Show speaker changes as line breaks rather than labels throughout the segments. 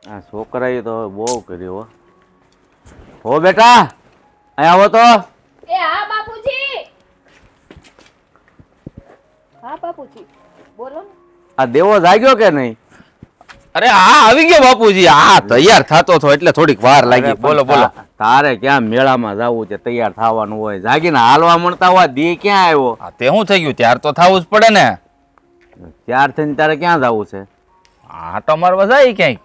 આ છોકરાએ તો બહુ કર્યું હો બેટા અહીંયા આવો તો.
એ હા બાપુજી. હા બાપુજી બોલો ને.
આ દેવો જાગ્યો કે નહીં?
અરે હા આવી ગયો બાપુજી. હા તૈયાર થતો હતો એટલે થોડીક વાર લાગી. બોલો બોલો.
તારે ક્યાં મેળામાં જવું છે, તૈયાર થવાનું હોય, જાગીને હાલવા મળતા હોય દી ક્યાં આવ્યો?
હા તે શું થઈ ગયું? ત્યાર તો થવું જ પડે ને.
ત્યાર થઈને તારે ક્યાં જવું છે?
હા તો મારવા જાય ક્યાંય.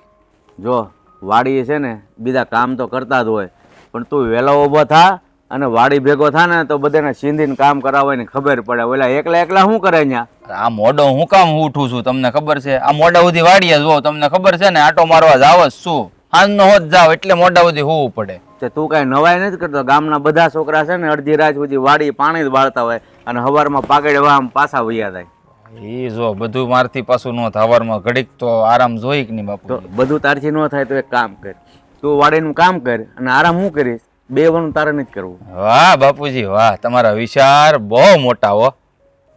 જો વાડી છે ને બીજા કામ તો કરતા જ હોય, પણ તું વહેલો ઊભો થા અને વાડી ભેગો થા ને તો બધાને સિંધીને કામ કરાવવાની ખબર પડે. ઓલા એકલા એકલા શું કરે અહીંયા?
આ મોઢો હું કામ ઉઠું છું તમને ખબર છે? આ મોઢા સુધી વાડીએ જો તમને ખબર છે ને, આટો મારવા જાવ જ શું? હાંજનો હોત જાવ એટલે મોઢા સુધી હોવું પડે.
તે તું કાંઈ નવાઈ નથી કરતો? ગામના બધા છોકરા છે ને અડધી રાત સુધી વાડી પાણી જ બાળતા હોય અને સવારમાં પાગડે વામ પાછા વૈયા જાય.
એ જો બધું મારથી પાછું ન થાય. સવારમાં ઘડીક તો આરામ જોઈ કે નહીં
તો
બાપુ?
બધું તારથી ન થાય તો એક કામ કર, તું વાડીનું કામ કર અને આરામ હું કરીશ? બે વનું તારે નથી કરવું.
વાહ બાપુજી વાહ, તમારા વિચાર બહુ મોટા હો.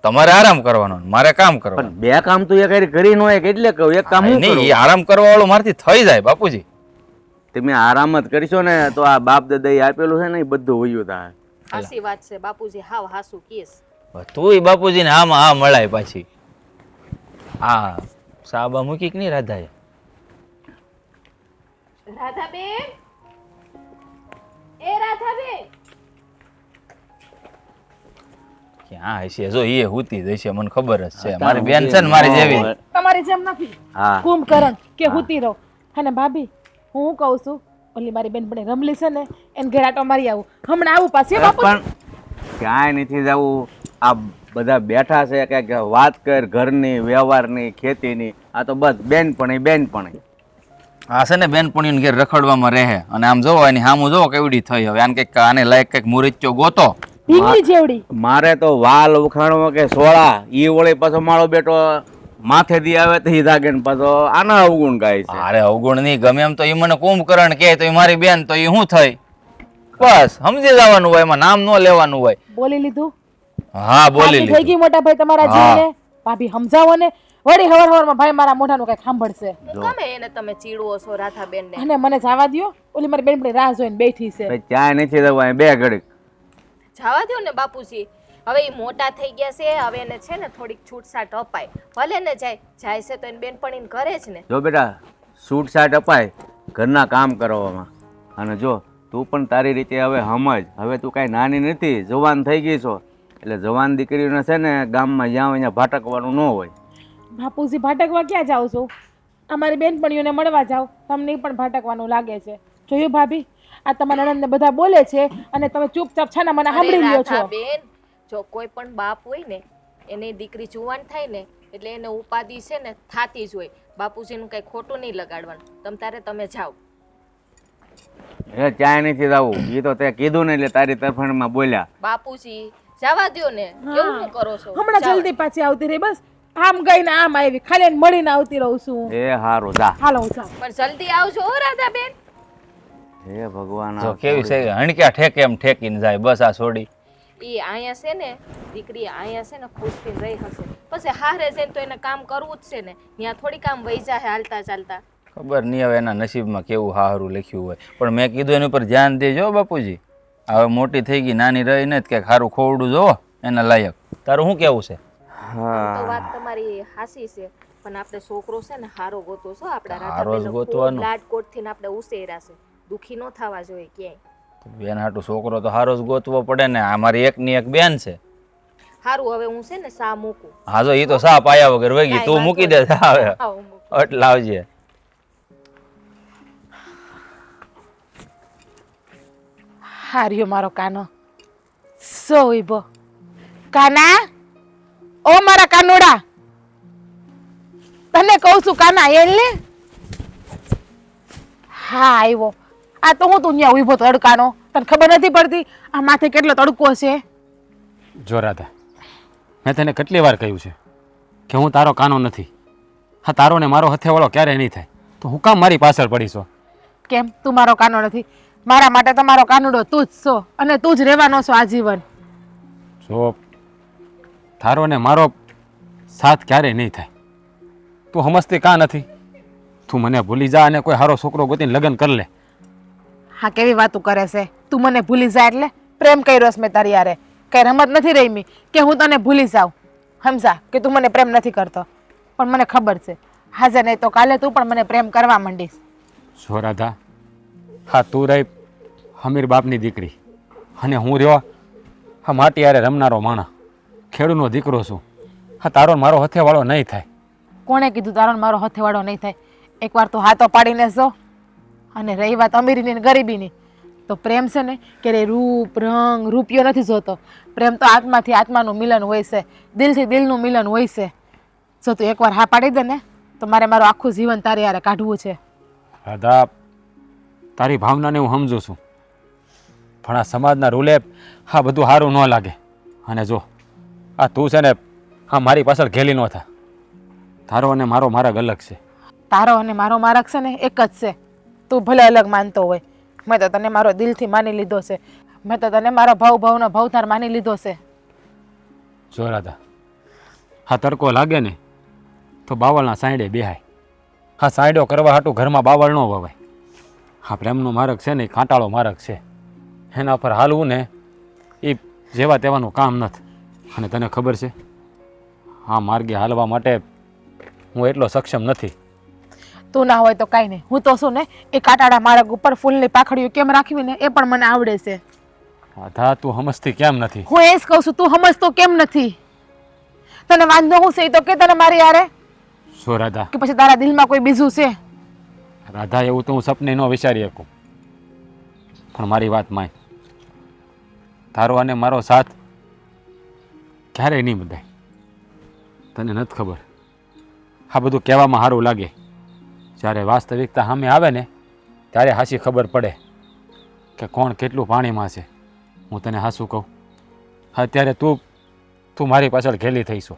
તમારે આરામ કરવાનો, મારે કામ કરવાનું.
પણ બે કામ તું એક કરી ન હોય એટલે કહું એક કામ હું
નહીં,
કરું?
એ આરામ કરવા વાળું મારથી થઈ જાય બાપુજી.
તમે આરામ જ કરીશો ને તો આ બાપ દાદાએ આપેલું છે ને એ બધું હોયું થાય.
હાસી વાત છે બાપુજી, હાવ હાસુ કેસ.
તુંય બાપુજી ને આમાં આ મળાય પાછી. હા સાબા મૂકી કે નહીં રાધાએ?
રાધાબેન, એ રાધાબેન.
ક્યાં હશે? જો એ હુતી જ હશે, મને ખબર જ છે. મારી બેન છે ને મારી જેવી.
તમારી જેમ નથી
હા
કુંભકરણ કે હુતી રહો. અને ભાભી હું શું કહું છું, ઓલી મારી બેનપણી રમલી છે ને એને ઘેર આટો મારી આવું. હમણાં આવું પાછી બાપુ.
પણ ક્યાંય નથી જવું. આ બધા બેઠા છે કંઈક વાત કર, ઘરની વ્યવહારની ખેતીની. આ તો બસ બેનપણી બેનપણી.
આ છે ને બેનપણીને ઘેર રખડવામાં રહે અને આમ જોવો એની સામું જોવો કેવડી થઈ. હવે આને કંઈક આને લાયક કંઈક મુરચ્ચો ગોતો.
ઢીંગલી જેવડી.
મારે તો વાલ ઉખાણો કે સોળા ઈ વળી પાછો મારો બેટો માથે દી આવે તો ઈ જાગે ને પાછો આના અવગુણ ગાય છે.
અરે અવગુણ નહીં, ગમે એમ તો એ મને કુંભકરણ કહે તો એ મારી બેન તો એ શું થઈ? બસ સમજી જવાનું હોય, એમાં નામ ન લેવાનું હોય.
બોલી લીધું.
હા બોલી
સાચી થઈ ગઈ મોટા ભાઈ તમારા
હા.
જીવને. ભાભી સમજાવો ને. વળી હવાર હવારમાં ભાઈ મારા મોઢાનું કઈ સાંભળશે.
ગમે એને તમે ચીડવો છો રાધાબેન ને.
અને મને જવા દ્યો. ઓલી મારી બેનપણી રાહ જોઈને બેઠી છે.
ભાઈ ક્યાંય નથી જવું, અહીં બે ઘડીક.
જવા દો ને બાપુજી, હવે એ મોટા થઈ ગયા છે, હવે એને છે ને થોડીક છૂટછાટ અપાય. ભલે ને જાય છે તો એને બેનપણીને ઘરે જ ને.
જો બેટા છૂટછાટ અપાય ઘરના કામ કરવામાં. અને જો તું પણ તારી રીતે હવે સમજ. હવે તું કાંઈ નાની નથી, જવાન થઈ ગઈ છો. એટલે જવાન દીકરીઓને છે ને ગામમાં જ્યાં અહીંયા ભાટકવાનું ન હોય.
બાપુજી ભાટકવા ક્યાં જાઓ છો? અમારી બેનપણીઓને મળવા જાઓ. તમને પણ ભાટકવાનું લાગે છે. જોયું ભાભી, આ તમારા નણંદને બધા બોલે છે અને તમે ચૂપચાપ છાના મને સાંભળી લ્યો છો.
રાધાબેન, જો કોઈ પણ બાપ હોય ને એની દીકરી જુવાન થાય ને એટલે એને ઉપાધિ છે ને થાતી જ હોય. બાપુજીનું કઈ ખોટું નહીં લગાડવાનું. તમે જાઓ.
એ ક્યાંય નથી જવું. એ તો તે કીધું ને એટલે તારી તરફેણમાં બોલ્યા.
બાપુજી જવા દ્યો ને, કેવું શું કરો છો?
હમણાં
જાઓ.
જલ્દી પાછી આવતી રહી. બસ આમ ગઈ ને આમ આવી, ખાલી એને મળીને આવતી રહું છું.
એ હારું જા.
હાલો હું જાઉં.
પણ જલ્દી આવજો હો રાધાબેન.
હે ભગવાન.
જો કેવી છે, હણક્યા ઠેકે એમ ઠેકીને જાય. બસ આ છોડી
એ અહીંયા છે ને દીકરી અહીંયા છે ને ખુશથી રહી હશે. પછી હારે છે ને તો એને કામ કરવું જ છે ને. ત્યાં થોડી કામ વહી જાય હાલતા ચાલતા.
ખબર નહીં હવે એના નસીબમાં કેવું હારું લખ્યું હોય. પણ મેં કીધું એની ઉપર ધ્યાન દેજો બાપુજી. હવે મોટી થઈ ગઈ, નાની રહી ને કંઈક સારું ખોવડું જોવો એના લાયક. તારું શું કેવું છે?
તો વાત તમારી હાસી છે, પણ આપણે છોકરો છે ને હારો ગોતો છો. આપણા
હારો જ
રાધાબેન
ગોતવાનો.
લાડકોટ થી આપણે ઉસેરા છે. દુખી ન થવા જોઈએ ક્યાંય.
બેન હાટુ છોકરો તો હારો જ ગોતવો પડે ને. આ મારી એકની એક બેન છે.
હારું હવે હું છે ને સા મૂકું.
હા જો એ તો સા પાયા વગર વહી ગઈ. તું મૂકી દે હવે
આવો મૂકું.
એટલે આવજે.
હાર્યો મારો કાનો. સો ઉભો. કાના, ઓ મારા કાનુડા, તને કહું છું કાના એલ ને. હા આવ્યો. આ તો હું તું ત્યાં ઉભો તડકાનો. તને ખબર નથી પડતી આ માથે કેટલો તડકો છે?
જો રાધા, મેં તને કેટલી વાર કહ્યું છે કે હું તારો કાનો નથી. હા, તારો ને મારો હથેવાળો ક્યારેય નહીં થાય. તો હું કામ મારી પાછળ પડીશો?
કેમ તું મારો કાનો નથી? મારા માટે તમારો કાનુડો તું જ છો અને તું જ રહેવાનો છો આજીવન.
જો તારો ને મારો સાથ ક્યારેય નહીં થાય. તું સમજતી કાં નથી? તું મને ભૂલી જા અને કોઈ સારો છોકરો ગોતીને લગ્ન કરી લે.
હા કેવી વાતું કરે છે તું મને ભૂલી જા એટલે પ્રેમ કર્યો છે મેં તારી યારે કઈ રમત નથી રમી કે હું તને ભૂલી જાઉં સમજા કે તું મને પ્રેમ નથી કરતો પણ મને ખબર છે હાજર નહીં તો કાલે તું પણ મને પ્રેમ કરવા માંડીશ.
જો રાધા, હા તું રહી અમીર બાપની દીકરી અને હું રહ્યો હા માટી યારે રમનારો માણસ, ખેડૂનો દીકરો છું. હા તારો ને મારો હથેવાળો નહીં થાય.
કોણે કીધું તારો ને મારો હથેવાળો નહીં થાય? એકવાર તો હાથો પાડીને જો. અને રહી વાત અમીરીની ને ગરીબીની તો પ્રેમ છે ને કે રૂપ રંગ રૂપિયો નથી જોતો. પ્રેમ તો આત્માથી આત્માનું મિલન હોય છે, દિલથી દિલનું મિલન હોય છે. જો તું એકવાર હા પાડી દે ને તો મારે મારું આખું જીવન તારી હારે કાઢવું છે.
રાધા, તારી ભાવનાને હું સમજુ છું પણ આ સમાજના રૂલે હા બધું સારું ન લાગે. અને જો આ તું છે ને હા મારી પાછળ ઘેલી ન થા. તારો અને મારો માર્ગ અલગ છે.
તારો અને મારો માર્ગ છે ને એક જ છે. તું ભલે અલગ માનતો હોય, મેં તો તને મારો દિલથી માની લીધો છે. મેં તો તને મારો ભાવનો ભાવતાર માની લીધો છે.
જો રાધા, હા તડકો લાગે ને તો બાવળના સાંયડે બેહાય. હા સાંયડો કરવા હાટું ઘરમાં બાવળ ન વવાય. હા પ્રેમનો માર્ગ છે ને એ કાંટાળો માર્ગ છે. એના પર હાલવું ને એ જેવા તેવાનું કામ નથી. અને તને ખબર છે હા માર્ગે હાલવા માટે હું એટલો સક્ષમ નથી.
તું ના હોય તો કાંઈ નહીં, હું તો શું ને એ કાંટાળા માર્ગ ઉપર ફૂલની પાખડીઓ કેમ રાખવી ને એ પણ મને આવડે છે.
રાધા તું સમજતી કેમ નથી?
હું એ જ કહું છું તું સમજતો કેમ નથી? તને વાંધો હું છે એ તો કે તને મારી યારે
શું રાધા?
કે પછી તારા દિલમાં કોઈ બીજું છે?
રાધા એવું તો હું સપને ન વિચારી શકું પણ મારી વાત માય. તારો અને મારો સાથ ક્યારેય નહીં બધાય. તને નથી ખબર, આ બધું કહેવામાં સારું લાગે, જ્યારે વાસ્તવિકતા સામે આવે ને ત્યારે હાચી ખબર પડે કે કોણ કેટલું પાણીમાં છે. હું તને હાચું કહું, અત્યારે તું મારી પાછળ ઘેલી થઈશો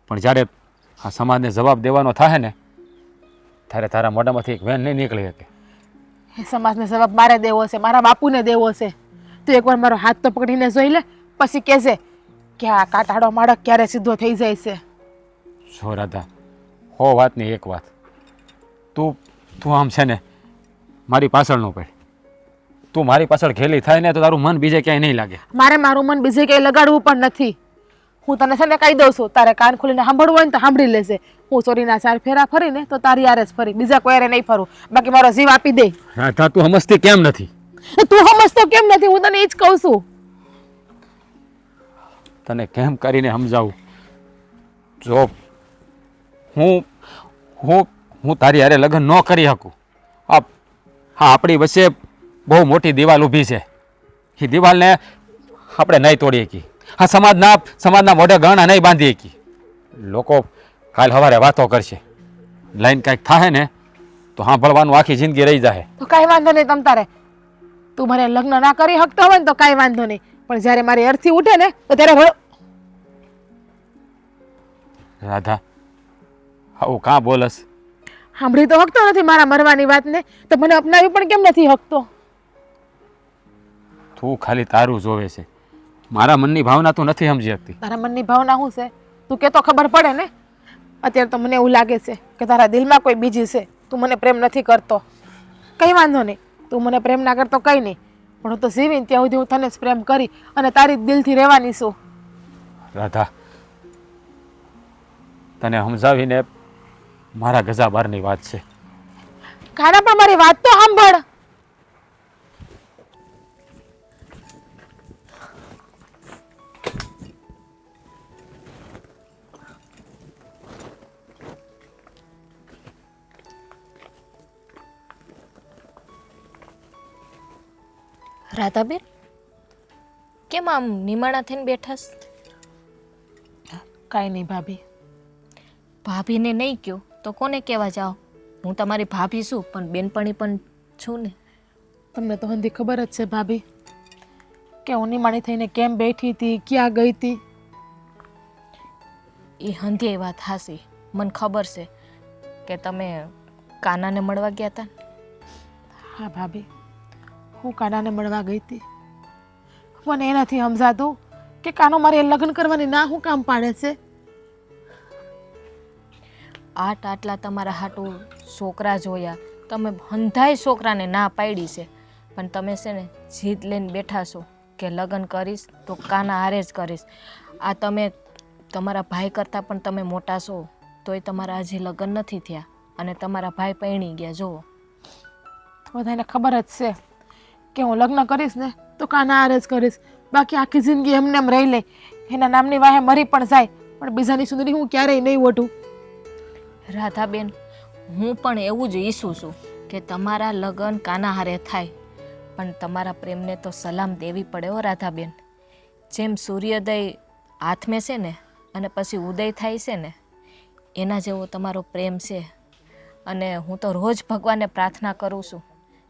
પણ જ્યારે આ સમાજને જવાબ દેવાનો થાય ને ત્યારે તારા મોઢામાંથી એક વેન નહીં નીકળી શકે.
એ સમાજને જવાબ મારે દેવો છે, મારા બાપુને દેવો છે. તું એકવાર મારો હાથ તો પકડીને જોઈ લે પછી કહેશે કે આ કાંટાળો માળક ક્યારે સીધો થઈ જાય છે.
જો રાધા, હો વાતની એક વાત, તું આમ છે ને મારી પાછળ ન પડ. તું મારી પાછળ ઘેલી થાય ને તો તારું મન બીજે ક્યાંય નહીં લાગે.
મારે મારું મન બીજે ક્યાંય લગાડવું પણ નથી. હું તને છે ને કહી દઉં છું, તારે કાન ખોલીને સાંભળવું હોય ને તો સાંભળી લેશે. હું ચોરીના 4 ફેરા ફરીને તો તારી યારે જ ફરી, બીજા કોઈ યારે નહીં ફરું. બાકી મારો જીવ આપી દે.
રાધા તું સમજતી કેમ નથી?
તું સમજતો કેમ નથી? હું તને એ જ કહું છું.
તને કેમ કરીને સમજાવું? જો હું તારી હારે લગ્ન ન કરી શકું. હા આપણી વચ્ચે બહુ મોટી દિવાલ ઊભી છે. એ દિવાલને આપણે નહીં તોડી શકીએ. હા સમાજના મોઢે ગણા નહીં બાંધી શકીએ. લોકો કાલ સવારે વાતો કરશે, લાઈન કાંઈક થાય ને તો સાંભળવાનું આખી જિંદગી રહી જાય.
તો કાંઈ વાંધો નહીં તમ તારે. તું મને લગ્ન ના કરી શકતો હોય ને તો કાંઈ વાંધો નહીં, પણ જ્યારે મારી અર્થી ઉઠે ને તો ત્યારે
રાધા આવું કાં બોલસ?
સાંભળી તો હકતો નથી મારા મરવાની વાતને, તો મને અપનાવી પણ કેમ નથી હકતો?
તું ખાલી તારું જોવે છે, મારા મનની ભાવના તું નથી સમજી શકતી.
તારા મનની ભાવના શું છે તું કે તો ખબર પડે ને. અત્યારે તો મને એવું લાગે છે કે તારા દિલમાં કોઈ બીજી છે. તું મને પ્રેમ નથી કરતો, કંઈ વાંધો નહીં. તું મને પ્રેમ ના કરતો કંઈ નહીં, પણ હું તો જીવીને ત્યાં સુધી હું તને જ પ્રેમ કરી અને તારી દિલથી રહેવાની છું.
રાધા તને સમજાવીને મારા ગજા બહારની વાત છે.
ખાના પણ મારી વાત તો સાંભળ.
રાધાબેન, કેમ આમ નિમાણા થઈને બેઠાસ?
કાંઈ નહીં ભાભી.
ભાભીને નહીં કહો તો કોને કહેવા જાઓ? હું તમારી ભાભી છું પણ બેનપણી પણ છું ને.
તમને તો હંધી ખબર જ છે ભાભી કે હું નિમાણી થઈને કેમ બેઠી હતી, ક્યાં ગઈ હતી.
એ હંધી વાત હાસી, મને ખબર છે કે તમે કાનાને મળવા ગયા હતા.
હા ભાભી, હું કાનાને મળવા ગઈ હતી. મને એ નથી સમજાતું કે કાનો મારે લગ્ન કરવાની ના હું કામ પાડે છે.
આટલા તમારા હાટું છોકરા જોયા, તમે હંધાય છોકરાને ના પાડી છે, પણ તમે છે ને જીદ લઈને બેઠા છો કે લગ્ન કરીશ તો કાના હારે જ કરીશ. આ તમે તમારા ભાઈ કરતાં પણ તમે મોટા છો, તોય તમારા હજી લગ્ન નથી થયા અને તમારા ભાઈ પરણી ગયા. જુઓ,
બધાને ખબર જ છે કે હું લગ્ન કરીશ ને તો કાના હારે જ કરીશ, બાકી આખી જિંદગી એમને એમ રહી લે, એના નામની વાહે મરી પણ જાય, પણ બીજાની સુંદરી હું ક્યારેય નહીં ઓઢું.
રાધાબેન, હું પણ એવું જ ઈચ્છું છું કે તમારા લગ્ન કાના હારે થાય, પણ તમારા પ્રેમને તો સલામ દેવી પડે હો રાધાબેન. જેમ સૂર્યોદય હાથમે છે ને અને પછી ઉદય થાય છે ને, એના જેવો તમારો પ્રેમ છે. અને હું તો રોજ ભગવાનને પ્રાર્થના કરું છું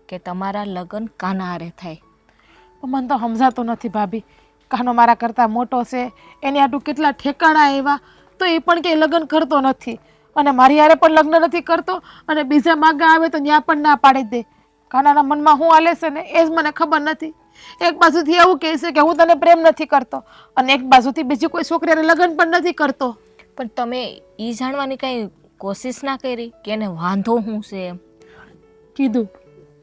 કે તમારા લગ્ન કાના હારે થાય.
પણ મને તો સમજાતું નથી ભાભી, કાનો મારા કરતાં મોટો છે, એને આટલું કેટલા ઠેકાણા એવા, તો એ પણ કંઈ લગ્ન કરતો નથી અને મારી હારે પણ લગ્ન નથી કરતો, અને બીજા માગા આવે તો ત્યાં પણ ના પાડી દે. કાનાના મનમાં શું હાલે છે ને એ જ મને ખબર નથી. એક બાજુથી એવું કહે છે કે હું તને પ્રેમ નથી કરતો, અને એક બાજુથી બીજી કોઈ છોકરીને લગ્ન પણ નથી કરતો.
પણ તમે એ જાણવાની કંઈ કોશિશ ના કરી કે એને વાંધો શું છે એમ?
કીધું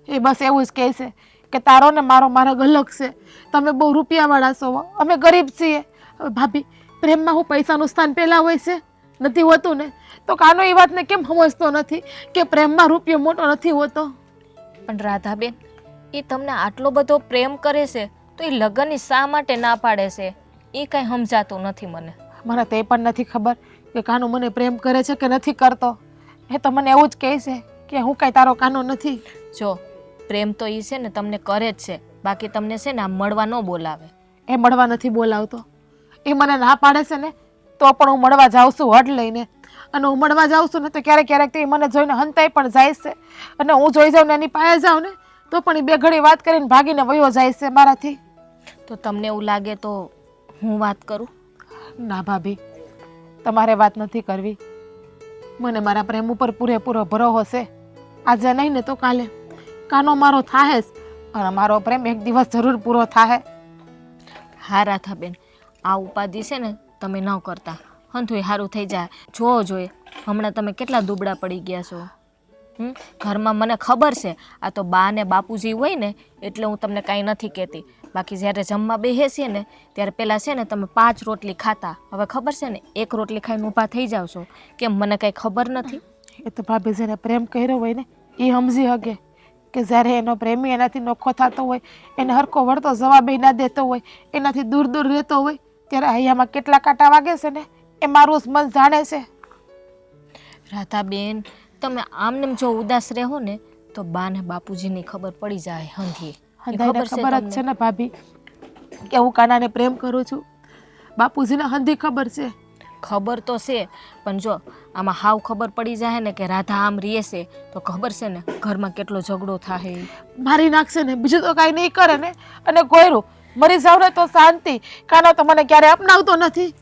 એ બસ એવું જ કહે છે કે તારો ને મારો માર્ગ અલગ છે, તમે બહુ રૂપિયાવાળા છો, અમે ગરીબ છીએ. હવે ભાભી, પ્રેમમાં હું પૈસાનું સ્થાન પહેલાં હોય છે? નથી હોતું ને. તો કાનો એ વાતને કેમ સમજતો નથી કે પ્રેમમાં રૂપિયો મોટો નથી હોતો?
પણ રાધાબેન, એ તમને આટલો બધો પ્રેમ કરે છે તો એ લગ્નની શા માટે ના પાડે છે? એ કાંઈ સમજાતું નથી મને.
મને તે પણ નથી ખબર કે કાનો મને પ્રેમ કરે છે કે નથી કરતો. એ તો મને એવું જ કહે છે કે હું કાંઈ તારો કાનો નથી.
જો પ્રેમ તો એ છે ને તમને કરે જ છે, બાકી તમને છે ને આમ મળવા ન બોલાવે.
એ મળવા નથી બોલાવતો, એ મને ના પાડે છે ને તો પણ હું મળવા જાઉં છું હટ લઈને, અને હું મળવા જાઉં છું ને તો ક્યારેક ક્યારેક તો એ મને જોઈને હંતાઈ પણ જાય છે, અને હું જોઈ જાઉં ને એની પાસે જાઉં ને તો પણ એ બે ઘડી વાત કરીને ભાગીને વયો જાય છે મારાથી.
તો તમને એવું લાગે તો હું વાત કરું?
ના ભાભી, તમારે વાત નથી કરવી. મને મારા પ્રેમ ઉપર પૂરેપૂરો ભરોસો છે. આજે નહીં ને તો કાલે કાનો મારો થાહે જ, અને મારો પ્રેમ એક દિવસ જરૂર પૂરો થાહે.
હા રાધાબેન, આ ઉપાધિ છે ને તમે ન કરતા, હંથુય સારું થઈ જાય. જોવો જોઈએ હમણાં તમે કેટલા દુબળા પડી ગયા છો. ઘરમાં મને ખબર છે, આ તો બા ને બાપુજી હોય ને એટલે હું તમને કાંઈ નથી કહેતી, બાકી જ્યારે જમવા બેસીએ ને ત્યારે પહેલાં છે ને તમે 5 રોટલી ખાતા, હવે ખબર છે ને 1 રોટલી ખાઈને ઊભા થઈ જાવ છો. કેમ, મને કાંઈ ખબર નથી?
એ તો ભાભી જેને પ્રેમ કર્યો હોય ને એ સમજી શકે કે જ્યારે એનો પ્રેમી એનાથી નોખો થતો હોય, એને હરખો વળતો જવાબ ના દેતો હોય, એનાથી દૂર દૂર રહેતો હોય, ત્યારે અહીંયામાં કેટલા કાંટા વાગે છે ને એ મારું મન જાણે છે.
રાધાબેન, તમે આમને જો ઉદાસ રહો ને તો બા ને બાપુજીની ખબર પડી જાય હંધી.
હંધાઈને ખબર જ છે ને ભાભી કે હું કાનાને પ્રેમ કરું છું. બાપુજીને હંધી ખબર છે.
ખબર તો છે, પણ જો આમાં હાવ ખબર પડી જાય ને કે રાધા આમ રહે છે તો ખબર છે ને ઘરમાં કેટલો ઝઘડો થાય.
મારી નાખશે ને, બીજું તો કાંઈ નહીં કરે ને. અને ગોયરું મરી જાવ ને તો શાંતિ, કાનો તો મને ક્યારે અપનાવતો નથી.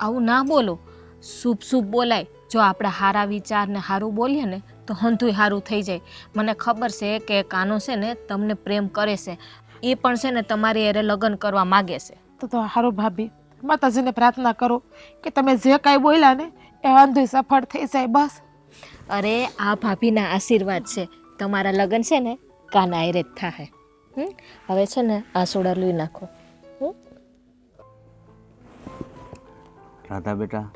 આવું ના બોલો, શુભ શુભ બોલાય. જો આપણે સારા વિચાર ને સારું બોલીએ ને તો હંધુય સારું થઈ જાય. મને ખબર છે કે કાનો છે ને તમને પ્રેમ કરે છે, એ પણ છે ને તમારી હારે લગ્ન કરવા માગે છે.
તો સારું ભાભી, માતાજીને પ્રાર્થના કરો કે તમે જે કાંઈ બોલ્યા ને એ હંધુય સફળ થઈ જાય બસ.
અરે આ ભાભીના આશીર્વાદ છે, તમારા લગ્ન છે ને કાના હારે જ થાય. હવે છે ને આ સોડા લઈ નાખો.
રાધા બેટા,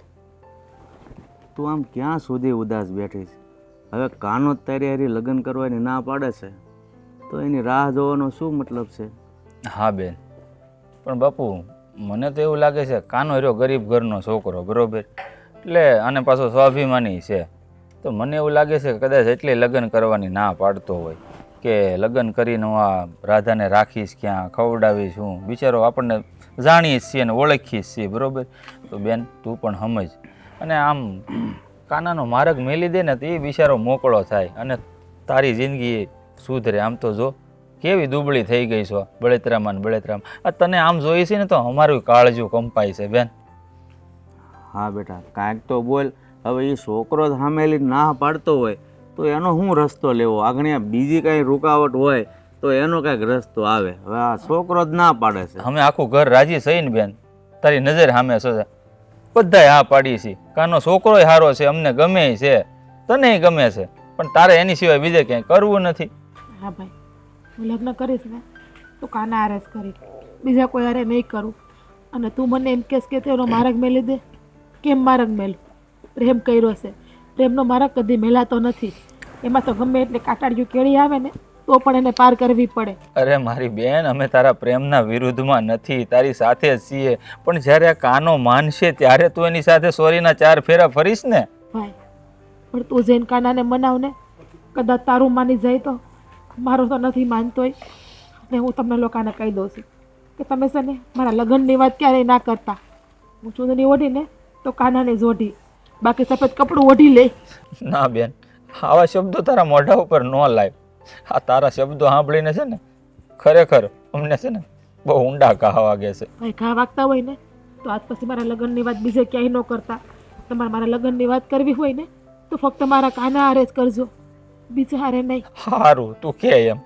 તું આમ ક્યાં સુધી ઉદાસ બેઠી છે? હવે કાનો જ તારી હારી લગ્ન કરવાની ના પાડે છે તો એની રાહ જોવાનો શું મતલબ છે?
હા બેન, પણ બાપુ મને તો એવું લાગે છે કાનો રહ્યો ગરીબ ઘરનો છોકરો, બરોબર, એટલે અને પાછો સ્વાભિમાની છે, તો મને એવું લાગે છે કે કદાચ એટલે લગ્ન કરવાની ના પાડતો હોય કે લગ્ન કરીને હું આ રાધાને રાખીશ ક્યાં, ખવડાવીશ હું. બિચારો આપણને જાણીએ છીએ અને ઓળખીએ છીએ, બરાબર. તો બેન તું પણ સમજ, અને આમ કાનાનો માર્ગ મેલી દે ને તો એ બિચારો મોકળો થાય અને તારી જિંદગી સુધરે. આમ તો જો કેવી દુબળી થઈ ગઈ છો, બળેતરામાં ને બળેતરામાં. આ તને આમ જોઈ છે ને તો અમારું કાળજું કંપાય છે બેન.
હા બેટા, કાંઈક તો બોલ. હવે એ છોકરો જ સામેલી ના પાડતો હોય તો એનો શું રસ્તો લેવો? આગળ બીજી કાંઈ રૂકાવટ હોય તો એનો કાંઈક રસ્તો આવે. હવે આ છોકરો જ ના પાડે છે.
અમે આખું ઘર રાજી થઈને બેન, તારી નજર સામે છો. બધાય હા પાડી છે. કાનો છોકરોય સારો છે, અમને ગમે છે, તને ગમે છે, પણ તારે એની સિવાય બીજે ક્યાંય કરવું નથી.
હા ભાઈ, હું લગ્ન કરીશ ને તો કાના હારે જ કરીશ, બીજા કોઈ હારે નહીં કરું. અને તું મને એમ કહેશ કે તેનો માર્ગ મેલી દે, કેમ માર્ગ મેલું? પ્રેમ કર્યો છે, પ્રેમનો માર્ગ કદી મેલાતો નથી. એમાં તો ગમે એટલે કાટાડિયું કેળી આવે ને તો પણ એને પાર કરવી પડે.
અરે મારી બેન, અમે તારા પ્રેમના વિરુદ્ધમાં નથી, તારી સાથે જ છીએ, પણ જ્યારે આ કાનો માનશે ત્યારે તું એની સાથે સોરીના 4 ફેરા ફરીશ ને.
ભાઈ, પણ તું જઈને કાનાને મનાવ ને, કદાચ તારું માની જાય તો. મારું તો નથી માનતોય. ને હું તમને લોકોને કહી દઉં છું કે તમે છે ને મારા લગ્નની વાત ક્યારેય ના કરતા. હું ચૂંદડી ઓઢીને તો કાનાને જ ઓઢી, બાકી સફેદ કપડું ઓઢી લે.
ના બેન, આવા શબ્દો તારા મોઢા ઉપર ન લાય. આ તારા શબ્દો સાંભળીને છે ને ખરેખર અમને છે ને બહુ ઊંડા ઘા વાગે છે.
ભાઈ, ઘા વાગતા હોય ને તો આજ પછી મારા લગ્નની વાત બીજે ક્યાંય ન કરતા. તમારે મારા લગ્નની વાત કરવી હોય ને તો ફક્ત મારા કાના હારે જ કરજો, બીજા હારે નહીં.
સારું, તું કે એમ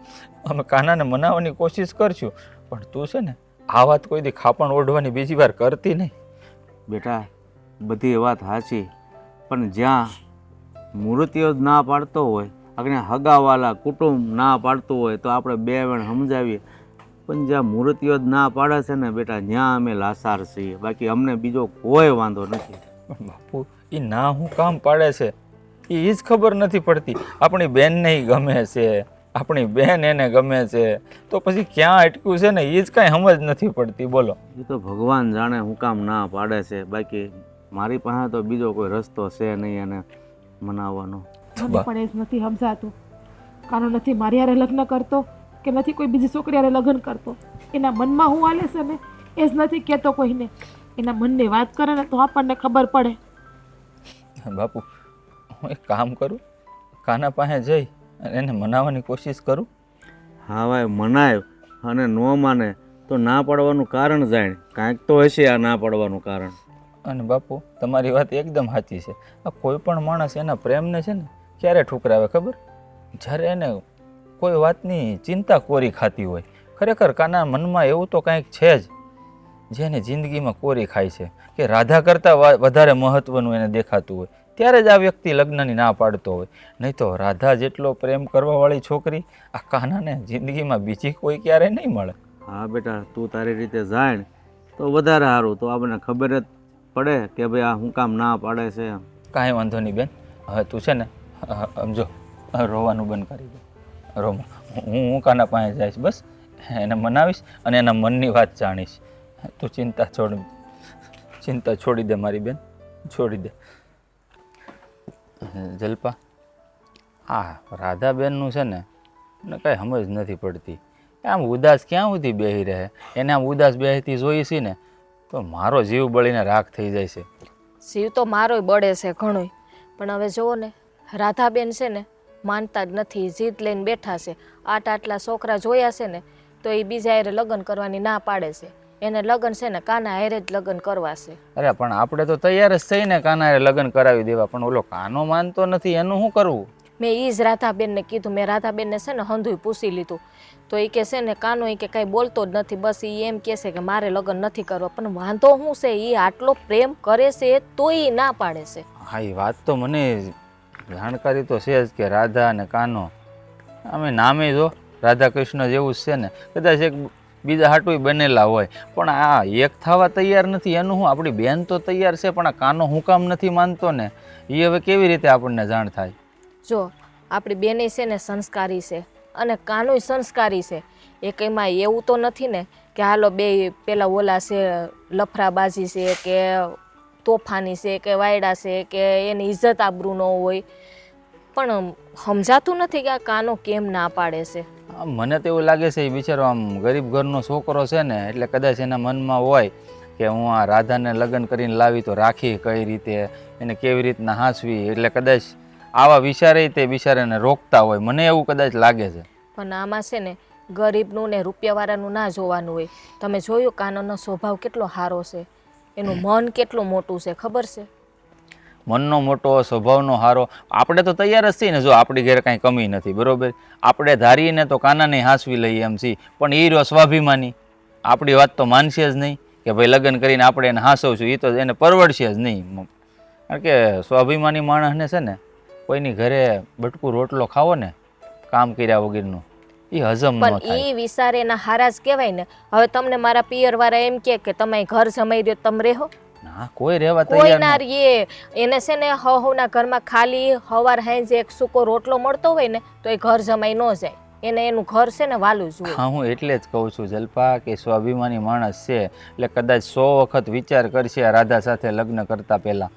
અમે કાનાને મનાવવાની કોશિશ કરશું, પણ તું છે ને આ વાત કોઈ દી ખાપણ ઓઢવાની બીજી વાર કરતી નહીં.
બેટા, બધી વાત સાચી, પણ જ્યાં મૂર્તિઓ જ ના પાડતો હોય, આપણે હગાવાલા કુટુંબ ના પાડતું હોય તો આપણે 2 વેણ સમજાવીએ, પણ જ્યાં મૂર્તિઓ જ ના પાડે છે ને બેટા, ત્યાં અમે લાસાર છીએ, બાકી અમને બીજો કોઈ વાંધો નથી.
પણ બાપુ, એ ના હું કામ પાડે છે એ જ ખબર નથી પડતી. આપણી બેનને ઈ ગમે છે, આપણી બેન એને ગમે છે, તો પછી ક્યાં અટક્યું છે ને એ જ કાંઈ સમજ નથી પડતી. બોલો.
એ તો ભગવાન જાણે હું કામ ના પાડે છે, બાકી મારી પાસે તો બીજો કોઈ રસ્તો છે નહીં એને મનાવવાનો.
મને પણ એ જ નથી સમજાતું. કાનો નથી મારી હારે લગ્ન કરતો કે નથી કોઈ બીજી છોકરી હારે લગ્ન કરતો. એના મનમાં હું હાલે છે ને એ જ નથી કહેતો કોઈને. એના મનની વાત કરે ને તો આપણને ખબર પડે.
બાપુ, હું એક કામ કરું, કાના પાસે જઈ અને એને મનાવવાની કોશિશ કરું.
હા ભાઈ, મનાય અને ન માને તો ના પાડવાનું કારણ જાણ, કાંઈક તો હશે આ ના પાડવાનું કારણ.
અને બાપુ, તમારી વાત એકદમ સાચી છે. આ કોઈ પણ માણસ એના પ્રેમને છે ને ક્યારે ઠુકરાવે ખબર? જ્યારે એને કોઈ વાતની ચિંતા કોરી ખાતી હોય. ખરેખર કાના મનમાં એવું તો કાંઈક છે જ જેને જિંદગીમાં કોરી ખાય છે, કે રાધા કરતાં વધારે મહત્ત્વનું એને દેખાતું હોય, ત્યારે જ આ વ્યક્તિ લગ્નની ના પાડતો હોય. નહીં તો રાધા જેટલો પ્રેમ કરવાવાળી છોકરી આ કાનાને જિંદગીમાં બીજી કોઈ ક્યારેય નહીં મળે.
હા બેટા, તું તારી રીતે જાણ તો વધારે સારું, તો આપણને ખબર જ પડે કે ભાઈ આ શું કામ ના પાડે છે.
કાંઈ વાંધો નહીં બેન, હવે તું છે ને સમજો રોવાનું બંધ કરી દે. રોમાં હું કાના પાસે જઈશ, બસ એને મનાવીશ અને એના મનની વાત જાણીશ. તું ચિંતા છોડી દે મારી બેન, છોડી દે. જલ્પા, હા રાધાબેનનું છે ને મને કાંઈ સમજ નથી પડતી. આમ ઉદાસ ક્યાં સુધી બેસી રહે? એને આમ ઉદાસ બેસતી જોઈ છે ને તો મારો જીવ બળીને રાખ થઈ જાય છે.
શિવ તો મારોય બળે છે ઘણોય, પણ હવે જુઓ ને રાધાબેન છે ને માનતા જ નથી, જીદ લઈને બેઠા છે. આટલા છોકરા જોયા છે ને તો એ બીજા હારે લગ્ન કરવાની ના પાડે છે. એને લગ્ન છે ને કાના હારે જ લગ્ન કરવા છે.
અરે પણ આપણે તો તૈયાર જ થઈને કાના હારે લગ્ન કરાવી દેવા, પણ ઓલો કાનો માનતો નથી, એનું શું કરવું?
મેં એ જ રાધાબેનને કીધું. મેં રાધાબેનને છે ને હંધુય પૂછી લીધું તો એ કે છે ને કાનો એ કે કાંઈ બોલતો જ નથી, બસ એ એમ કહે છે કે મારે લગ્ન નથી કરવા. પણ વાંધો શું છે, એ આટલો પ્રેમ કરે છે તો એ ના પાડે છે.
હા, એ વાત તો મને જાણકારી તો છે જ કે રાધા અને કાનો અમે નામે જો રાધા કૃષ્ણ જેવું જ છે ને, કદાચ એક બીજા હાટુય બનેલા હોય, પણ આ એક થવા તૈયાર નથી. એનું શું? આપણી બેન તો તૈયાર છે, પણ આ કાનો હું કામ નથી માનતો ને, એ હવે કેવી રીતે આપણને જાણ થાય?
જો આપણી બેને છે ને સંસ્કારી છે અને કાનુય સંસ્કારી છે. એ કંઈમાં એવું તો નથી ને કે હાલો બે પેલા ઓલા છે લફરાબાજી છે કે તોફાની છે કે વાયડા છે કે એની ઇજ્જત આબરૂ ન હોય. પણ સમજાતું નથી કે આ કાનો કેમ ના પાડે છે.
મને તો એવું લાગે છે એ બિચારો આમ ગરીબ ઘરનો છોકરો છે ને, એટલે કદાચ એના મનમાં હોય કે હું આ રાધાને લગ્ન કરીને લાવી તો રાખી કઈ રીતે, એને કેવી રીતના હાંસવી, એટલે કદાચ આવા વિચારે તે બિચારાને રોકતા હોય. મને એવું કદાચ લાગે છે.
પણ આમાં છે ને ગરીબનું ને રૂપિયાવાળાનું ના જોવાનું હોય. તમે જોયું કાનોનો સ્વભાવ કેટલો સારો છે, એનું મન કેટલું મોટું છે ખબર છે?
મનનો મોટો, સ્વભાવનો સારો. આપણે તો તૈયાર જ છીએ ને, જો આપણી ઘરે કાંઈ કમી નથી, બરોબર, આપણે ધારીને તો કાનાને હાંસવી લઈએ એમ છીએ, પણ એ રહ્યો સ્વાભિમાની, આપણી વાત તો માનશે જ નહીં. કે ભાઈ લગ્ન કરીને આપણે એને હાંસવશું, એ તો એને પરવડશે જ નહીં. કારણ કે સ્વાભિમાની માણસને છે ને કોઈની ઘરે બટકું રોટલો ખાવો ને કામ કર્યા વગરનું, એ હજમ ન
પણ
થાય.
એ વિચાર એના હારા જ કહેવાય ને. હવે તમને મારા પિયર વાળા એમ કે તમે ઘર જમાઈ રહ્યો તમે રહેવો,
ના, કોઈ રહેવા
કોઈ
તૈયાર
ના
નથી.
રીએ. એને છે ને હવના ઘરમાં ખાલી હવાર હાંજે એક સૂકો રોટલો મળતો હોય ને તો એ ઘર જમાઈ ન જાય. એને એનું ઘર છે ને વાલું જોઈએ.
હા, હું એટલે જ કહું છું જલ્પા કે સ્વાભિમાની માણસ છે એટલે કદાચ 100 વખત વિચાર કરશે આ રાધા સાથે લગ્ન કરતા પહેલા.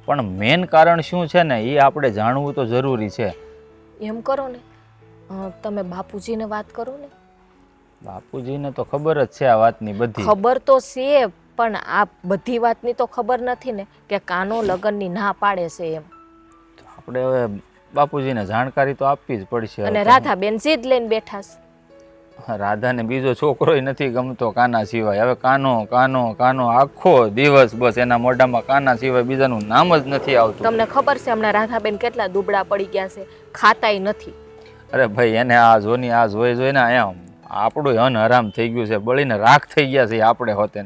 પણ મેન કારણ શું છે ને એ આપણે જાણવું તો જરૂરી છે.
એમ કરો ને, તમે બાપુજીને વાત કરો ને.
બાપુજીને તો ખબર જ છે આ વાતની બધી.
ખબર તો છે પણ આ બધી વાતની તો ખબર નથી ને કે કાનો લગ્નની ના પાડે છે એમ.
આપણે હવે બાપુજીને જાણકારી તો આપવી જ પડશે.
અને રાધાબેન જીદ લઈને બેઠા છે.
રાધાને બીજો છોકરો નથી ગમતો કાના સિવાય. હવે કાનો કાનો કાનો આખો દિવસ બસ એના મોઢામાં કાના સિવાય બીજાનું નામ જ નથી આવતું.
તમને ખબર છે હમણાં રાધાબેન કેટલા દુબળા પડી ગયા છે, ખાતાય નથી.
અરે ભાઈ એને આ જોઈ જોઈને એમ આપણું અન હરામ થઈ ગયું છે, બળીને રાખ થઈ ગયા છે આપણે હોતે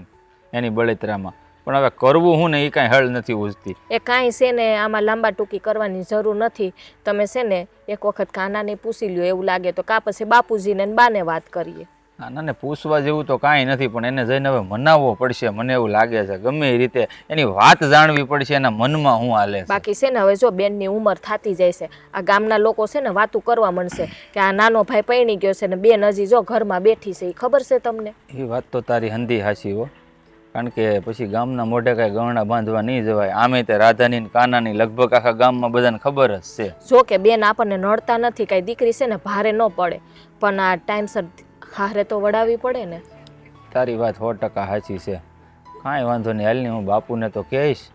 એની બળતરામાં. પણ હવે કરવું હું ને એ કાંઈ હળ નથી ઉજતી.
એ કાંઈ છે ને આમાં લાંબા ટૂંકી કરવાની જરૂર નથી. તમે છે ને એક વખત કાનાને પૂછી લ્યો, એવું લાગે તો કા પછી બાપુજીને ને બાને વાત કરીએ.
નાનાને પૂછવા જેવું તો કાંઈ નથી, પણ એને જઈને હવે મનાવવો પડશે. મને એવું લાગે છે ગમે એ રીતે એની વાત જાણવી પડશે, એના મનમાં શું હાલે છે.
બાકી છે ને હવે જો બેનની ઉંમર થતી જાય છે, આ ગામના લોકો છે ને વાતું કરવા મળશે કે આ નાનો ભાઈ પૈણી ગયો છે ને બેન હજી જો ઘરમાં બેઠી છે. એ ખબર છે તમને?
એ વાત તો તારી હંધી હાચી હો. કારણ કે પછી ગામના મોઢે કાંઈ ગહણા બાંધવા નહીં જવાય. આમે તે રાધાની ને કાનાની લગભગ આખા ગામમાં બધાને ખબર જ છે.
જો કે બેન આપણને નડતા નથી, કાંઈ દીકરી છે ને ભારે ન પડે, પણ આ ટાઈમસર હારે તો વડાવવી પડે ને.
તારી વાત 100% સાચી છે. કાંઈ વાંધો નહીં, હાલની હું બાપુને તો કહીશ.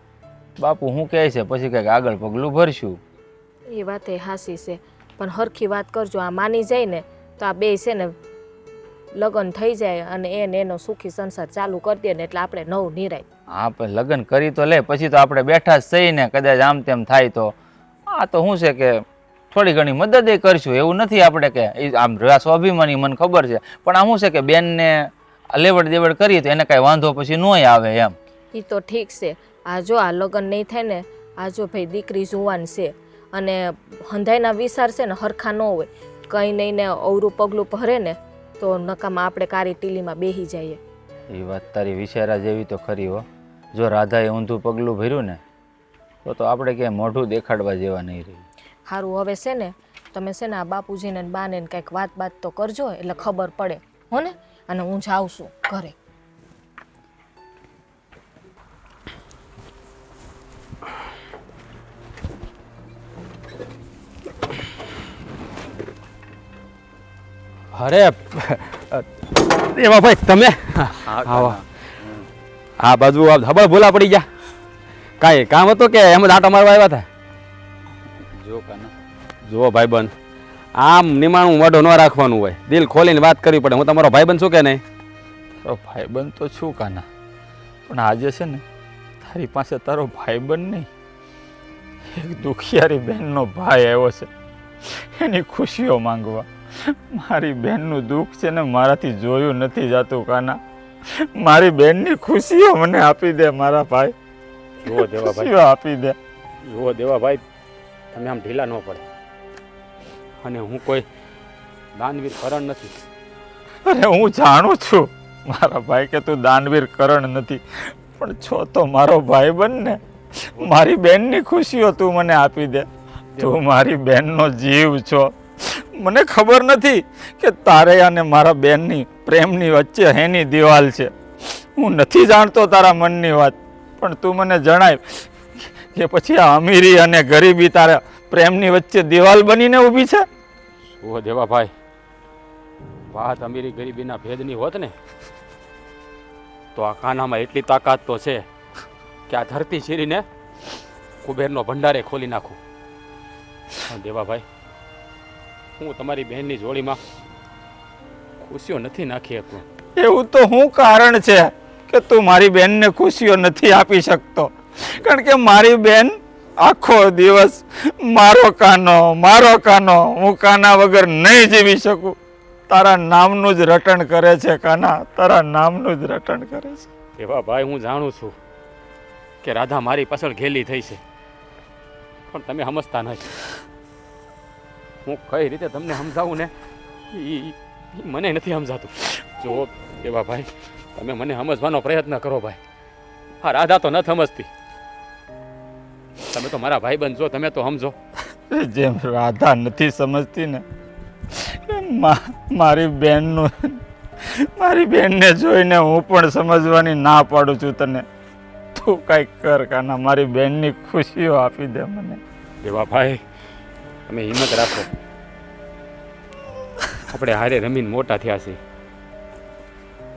બાપુ હું કહે છે પછી કંઈક આગળ પગલું ભરશું.
એ વાત એ હાસી છે, પણ હરખી વાત કરજો. આ માની જાય ને તો આ બે છે ને લગ્ન થઈ જાય અને એને એનો સુખી સંસાર ચાલુ કરી દે ને એટલે આપણે નવ નિરાય.
હા, પણ લગ્ન કરી તો લે, પછી તો આપણે બેઠા જ થઈ ને કદાચ આમ તેમ થાય તો આ તો શું છે કે થોડી ઘણી મદદ એ કરશું. એવું નથી આપણે કે આમ સ્વાભિમાની મને ખબર છે, પણ આ શું છે કે બેનને લેવડ દેવડ કરીએ તો એને કાંઈ વાંધો પછી નોય આવે એમ.
એ તો ઠીક છે. આ જો આ લગ્ન નહીં થાય ને, આ જો ભાઈ દીકરી જુવાન છે અને હંધાઈના વિચાર છે ને હરખા ન હોય, કંઈ નહીં ને અવરું પગલું ભરે ને તો નકામાં આપણે કારી ટીલીમાં બેસી જઈએ.
એ વાત તારી વિચારા જેવી તો ખરી હો. જો રાધાએ ઊંધું પગલું ભર્યું ને તો આપણે ક્યાંય મોઢું દેખાડવા જેવા નહીં રહી.
સારું હવે છે ને તમે છે ને આ બાપુજીને બાને કંઈક વાત તો કરજો એટલે ખબર પડે હો ને. અને હું જાઉં છું ઘરે.
અરે એવા ભાઈ તમે આવો આ બાજુ હબળ ભૂલા પડી ગયા. કાંઈ કામ હતું કે એમ જ આંટો મારવા આવ્યા હતા?
જો કાના,
જુઓ ભાઈબંધ, આમ નિમાણું મોઢું ન રાખવાનું હોય, દિલ ખોલીને વાત કરવી પડે. હું તમારો ભાઈબંધ છું કે નહીં?
તારો ભાઈબંધ તો છું કાના, પણ આજે છે ને તારી પાસે તારો ભાઈબંધ નહીં, એક દુખિયારી બહેનનો ભાઈ આવ્યો છે એની ખુશીઓ માંગવા. મારી બહેનનું દુઃખ છે ને મારાથી જોયું નથી જાતું કાના. મારી બહેનની ખુશીઓ મને આપી દે મારા ભાઈ.
જુઓ દેવા ભાઈ,
ખુશીઓ આપી દે.
જુઓ દેવા ભાઈ, તમે આમ ઢીલા ન પડે. અને હું કોઈ દાનવીર કરણ નથી.
અરે હું જાણું છું મારા ભાઈ કે તું દાનવીર કરણ નથી, પણ છો તો મારો ભાઈબંધ ને. મારી બહેનની ખુશીઓ તું મને આપી દે. તું મારી બહેનનો જીવ છો. મને ખબર નથી કે તારે અને મારા બેનની પ્રેમની વચ્ચે હેની દિવાલ છે. હું નથી જાણતો તારા મનની વાત, પણ તું મને જણાય કે પછી આ અમીરી અને ગરીબી તારા પ્રેમની વચ્ચે દિવાલ બનીને ઊભી છે.
જુઓ દેવા ભાઈ, વાત અમીરી ગરીબીના ભેદની હોત ને તો આ કાનામાં એટલી તાકાત તો છે કે આ ધરતી ચીરીને કુબેરનો ભંડારે ખોલી નાખું. દેવા ભાઈ, હું તમારી બહેનની જોડીમાં ખુશીઓ નથી નાખી શકતો.
એવું તો શું કારણ છે કે તું મારી બહેનને ખુશીઓ નથી આપી શકતો? કારણ કે મારી બહેન આખો દિવસ મારો કાનો, હું કાના વગર નહીં જીવી શકું. તારા નામનું જ રટણ કરે છે કાના, તારા નામનું જ રટણ કરે છે.
એવા ભાઈ હું જાણું છું કે રાધા મારી પાછળ ઘેલી થઈ છે, પણ તમે સમજતા નથી. હું કઈ રીતે તમને સમજાવું ને એ મને નથી સમજાતું. જો એવા ભાઈ તમે મને સમજવાનો પ્રયત્ન કરો ભાઈ. હા રાધા તો નથી સમજતી, તમે તો મારા ભાઈ બનજો, તમે તો સમજો.
જેમ રાધા નથી સમજતી ને મારી બેનને જોઈને હું પણ સમજવાની ના પાડું છું તને. તું કાંઈક કર કાના, મારી બેનની ખુશીઓ આપી દે મને.
એવા ભાઈ તમે હિંમત રાખો, આપણે હારે રમીને મોટા થયા છીએ.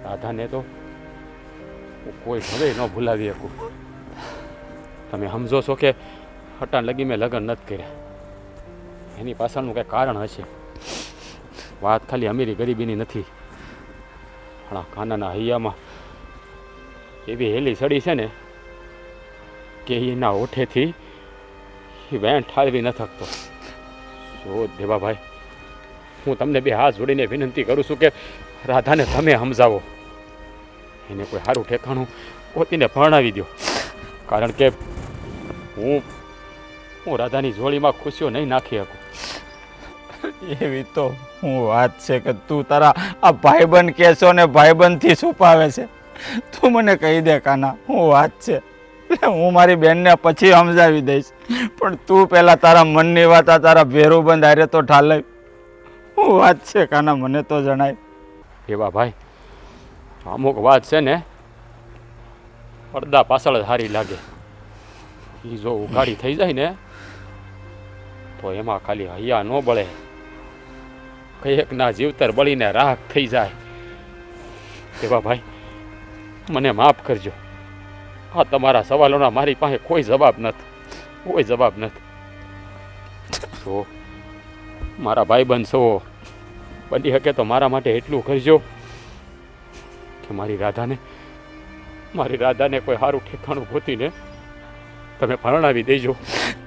રાધાને તો હું કોઈ ભલે ન ભૂલાવી શકું. તમે સમજો છો કે હટાણ લગી મેં લગ્ન નથી કર્યા, એની પાછળનું કંઈ કારણ હશે. વાત ખાલી અમીરી ગરીબીની નથી, પણ આ કાનાના હૈયામાં એવી હેલી સડી છે ને કે એના ઓઠેથી એ વેણ ઠાલવી ન થકતો. જો દેવાભાઈ હું તમને બે હાથ જોડીને વિનંતી કરું છું કે રાધાને તમે સમજાવો, એને કોઈ સારું ઠેકાણું પોતીને પરણાવી દો. કારણ કે હું રાધાની જોડીમાં ખુશીઓ નહીં નાખી શકું.
એવી તો હું વાત છે કે તું તારા આ ભાઈબંધ કહેશો ને ભાઈબંધથી છુપાવે છે. તું મને કહી દે કાના, હું વાત છે હું મારી બેનને પછી સમજાવી દઈશ, પણ તું પહેલાં તારા મનની વાત આ તારા ભેરુબંધ હારે તો ઠાલાય. હું વાત છે કાના, મને તો જણાય.
એવા ભાઈ અમુક વાત છે ને પડદા પાછળ જ સારી લાગે, એ જો ઉઘાડી થઈ જાય ને તો એમાં ખાલી હૈયા ન બળે, કયેકના જીવતર બળીને રાખ થઈ જાય. એવા ભાઈ મને માફ કરજો, આ તમારા સવાલોના મારી પાસે કોઈ જવાબ નથી, કોઈ જવાબ નથી. તો મારા ભાઈબંધ છો, બની શકે તો મારા માટે એટલું કરજો કે મારી રાધાને કોઈ સારું ઠેકાણું ગોતીને તમે પરણાવી દેજો.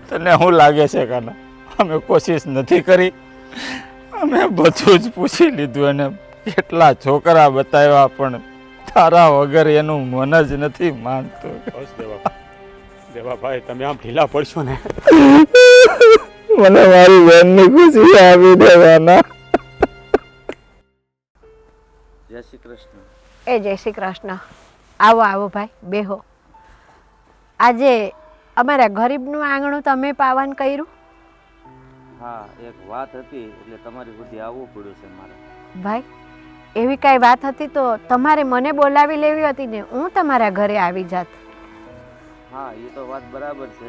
તને શું લાગે છે કાના, અમે કોશિશ નથી કરી? અમે બધું જ પૂછી લીધું અને કેટલા છોકરા બતાવ્યા, પણ તારા વગર એનું મન જ નથી માનતું.
બસ દેવાભાઈ તમે આમ ઢીલા પડશો ને
મને મારી બેનની ખુશી આપી દેવાના.
જય શ્રી કૃષ્ણ.
એ જય શ્રી કૃષ્ણ. આવો આવો ભાઈ, બેહો. આજે અમારા ગરીબનું આંગણું તમે પાવન કર્યું?
હા, એક વાત હતી એટલે તમારી સુધી આવવું પડ્યું છે મારે.
ભાઈ એવી કાંઈ વાત હતી તો તમારે મને બોલાવી લેવી હતી ને, હું તમારા ઘરે આવી જાત.
હા, એ તો વાત બરાબર છે,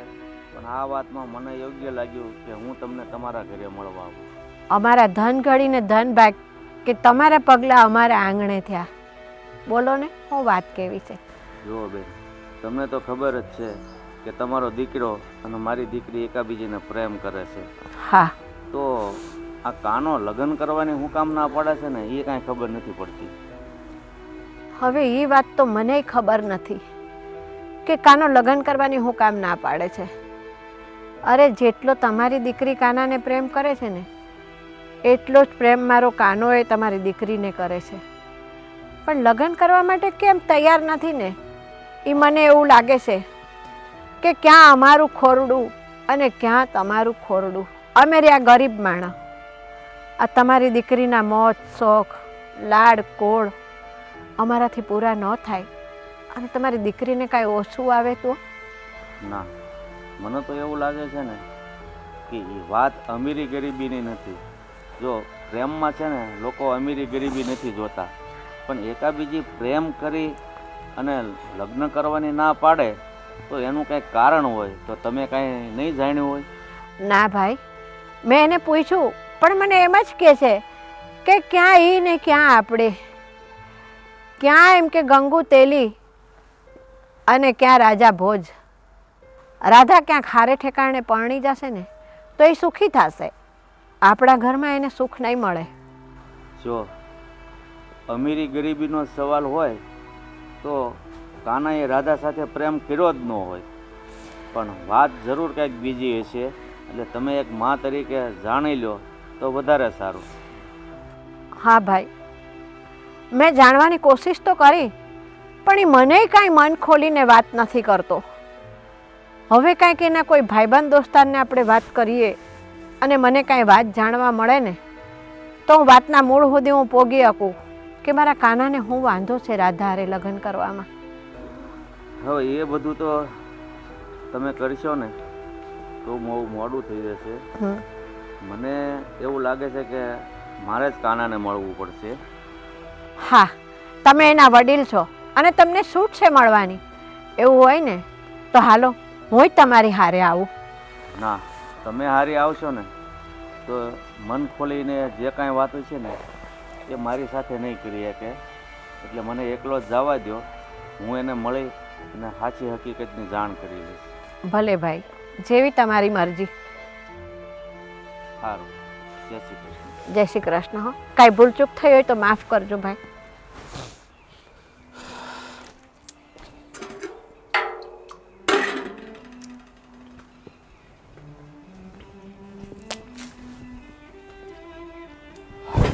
પણ આ વાતમાં મને યોગ્ય લાગ્યું કે હું તમને તમારા ઘરે મળવા આવું.
અમારા ધન ઘડીને ધન ભાગ કે તમારા પગલાં અમારા આંગણે થયા. બોલો ને, હું વાત કેવી છે?
જુઓ બેન, તમને તો ખબર જ છે કે તમારો દીકરો અને મારી દીકરી એકાબીજીને પ્રેમ કરે છે.
હા.
તો આ કાનો લગ્ન કરવાની હું કામ ના પડે છે ને એ કાંઈ ખબર નથી પડતી.
હવે એ વાત તો મને ખબર નથી કે કાનો લગ્ન કરવાની હું કામ ના પાડે છે. અરે જેટલો તમારી દીકરી કાનાને પ્રેમ કરે છે ને એટલો જ પ્રેમ મારો કાનો એ તમારી દીકરીને કરે છે. પણ લગ્ન કરવા માટે કેમ તૈયાર નથી ને, એ મને એવું લાગે છે કે ક્યાં અમારું ખોરડું અને ક્યાં તમારું ખોરડું. અમે રહ્યા ગરીબ માણસ, આ તમારી દીકરીના મોજ શોખ લાડ કોળ અમારાથી પૂરા ન થાય અને તમારી દીકરીને કાંઈ ઓછું આવે તો?
ના, મને તો એવું લાગે છે ને કે એ વાત અમીરી ગરીબીની નથી. જો પ્રેમમાં છે ને લોકો અમીરી ગરીબી નથી જોતા, પણ એકાબીજી પ્રેમ કરી અને લગ્ન કરવાની ના પાડે તો એનું કંઈક કારણ હોય. તો તમે કાંઈ નહીં જાણ્યું હોય?
ના ભાઈ, મેં એને પૂછ્યું પણ મને એમ જ કહે છે કે ક્યાં એ ને ક્યાં આપણે, ક્યાં એમ કે ગંગુ તેલી અને ક્યાં રાજા ભોજ. રાધા ક્યાં ખારે ઠેકાણે પરણી જશે ને તો એ સુખી થશે, આપણા ઘરમાં એને સુખ નહીં મળે.
જો અમીરી ગરીબીનો સવાલ હોય તો કાનાએ રાધા સાથે પ્રેમ કર્યો જ ન હોય, પણ વાત જરૂર કંઈક બીજી હશે. એટલે તમે એક મા તરીકે જાણી લો તો વધારે સારું.
હા ભાઈ, મેં જાણવાની કોશિશ તો કરી પણ એ મને કાંઈ મન ખોલીને વાત નથી કરતો. હવે કાંઈક એના કોઈ ભાઈબંધ દોસ્તારને આપણે વાત કરીએ અને મને કાંઈ વાત જાણવા મળે ને તો હું વાતના મૂળ સુધી હું પોગી શકું કે મારા કાનાને હું વાંધો છે રાધા હારે લગ્ન કરવામાં.
હવે એ બધું તો તમે કરશો ને તો બહુ મોડું થઈ જશે. મને એવું લાગે છે કે મારે જ કાનાને મળવું પડશે.
હા, તમે એના વડીલ છો અને તમને છૂટ છે મળવાની. એવું હોય ને તો હાલો હું તમારી હારે આવું.
ના, તમે હારી આવશો ને તો મન ખોલીને જે કાંઈ વાતો છે ને એ મારી સાથે નહીં કરી શકે. એટલે મને એકલો જ જવા દો, હું એને મળી અને સાચી હકીકતની જાણ કરી લઈશ.
ભલે ભાઈ, જેવી તમારી મરજી.
સારું, જય શ્રી કૃષ્ણ.
જય શ્રી કૃષ્ણ. હો, કાંઈ ભૂલચૂક થઈ હોય તો માફ કરજો ભાઈ.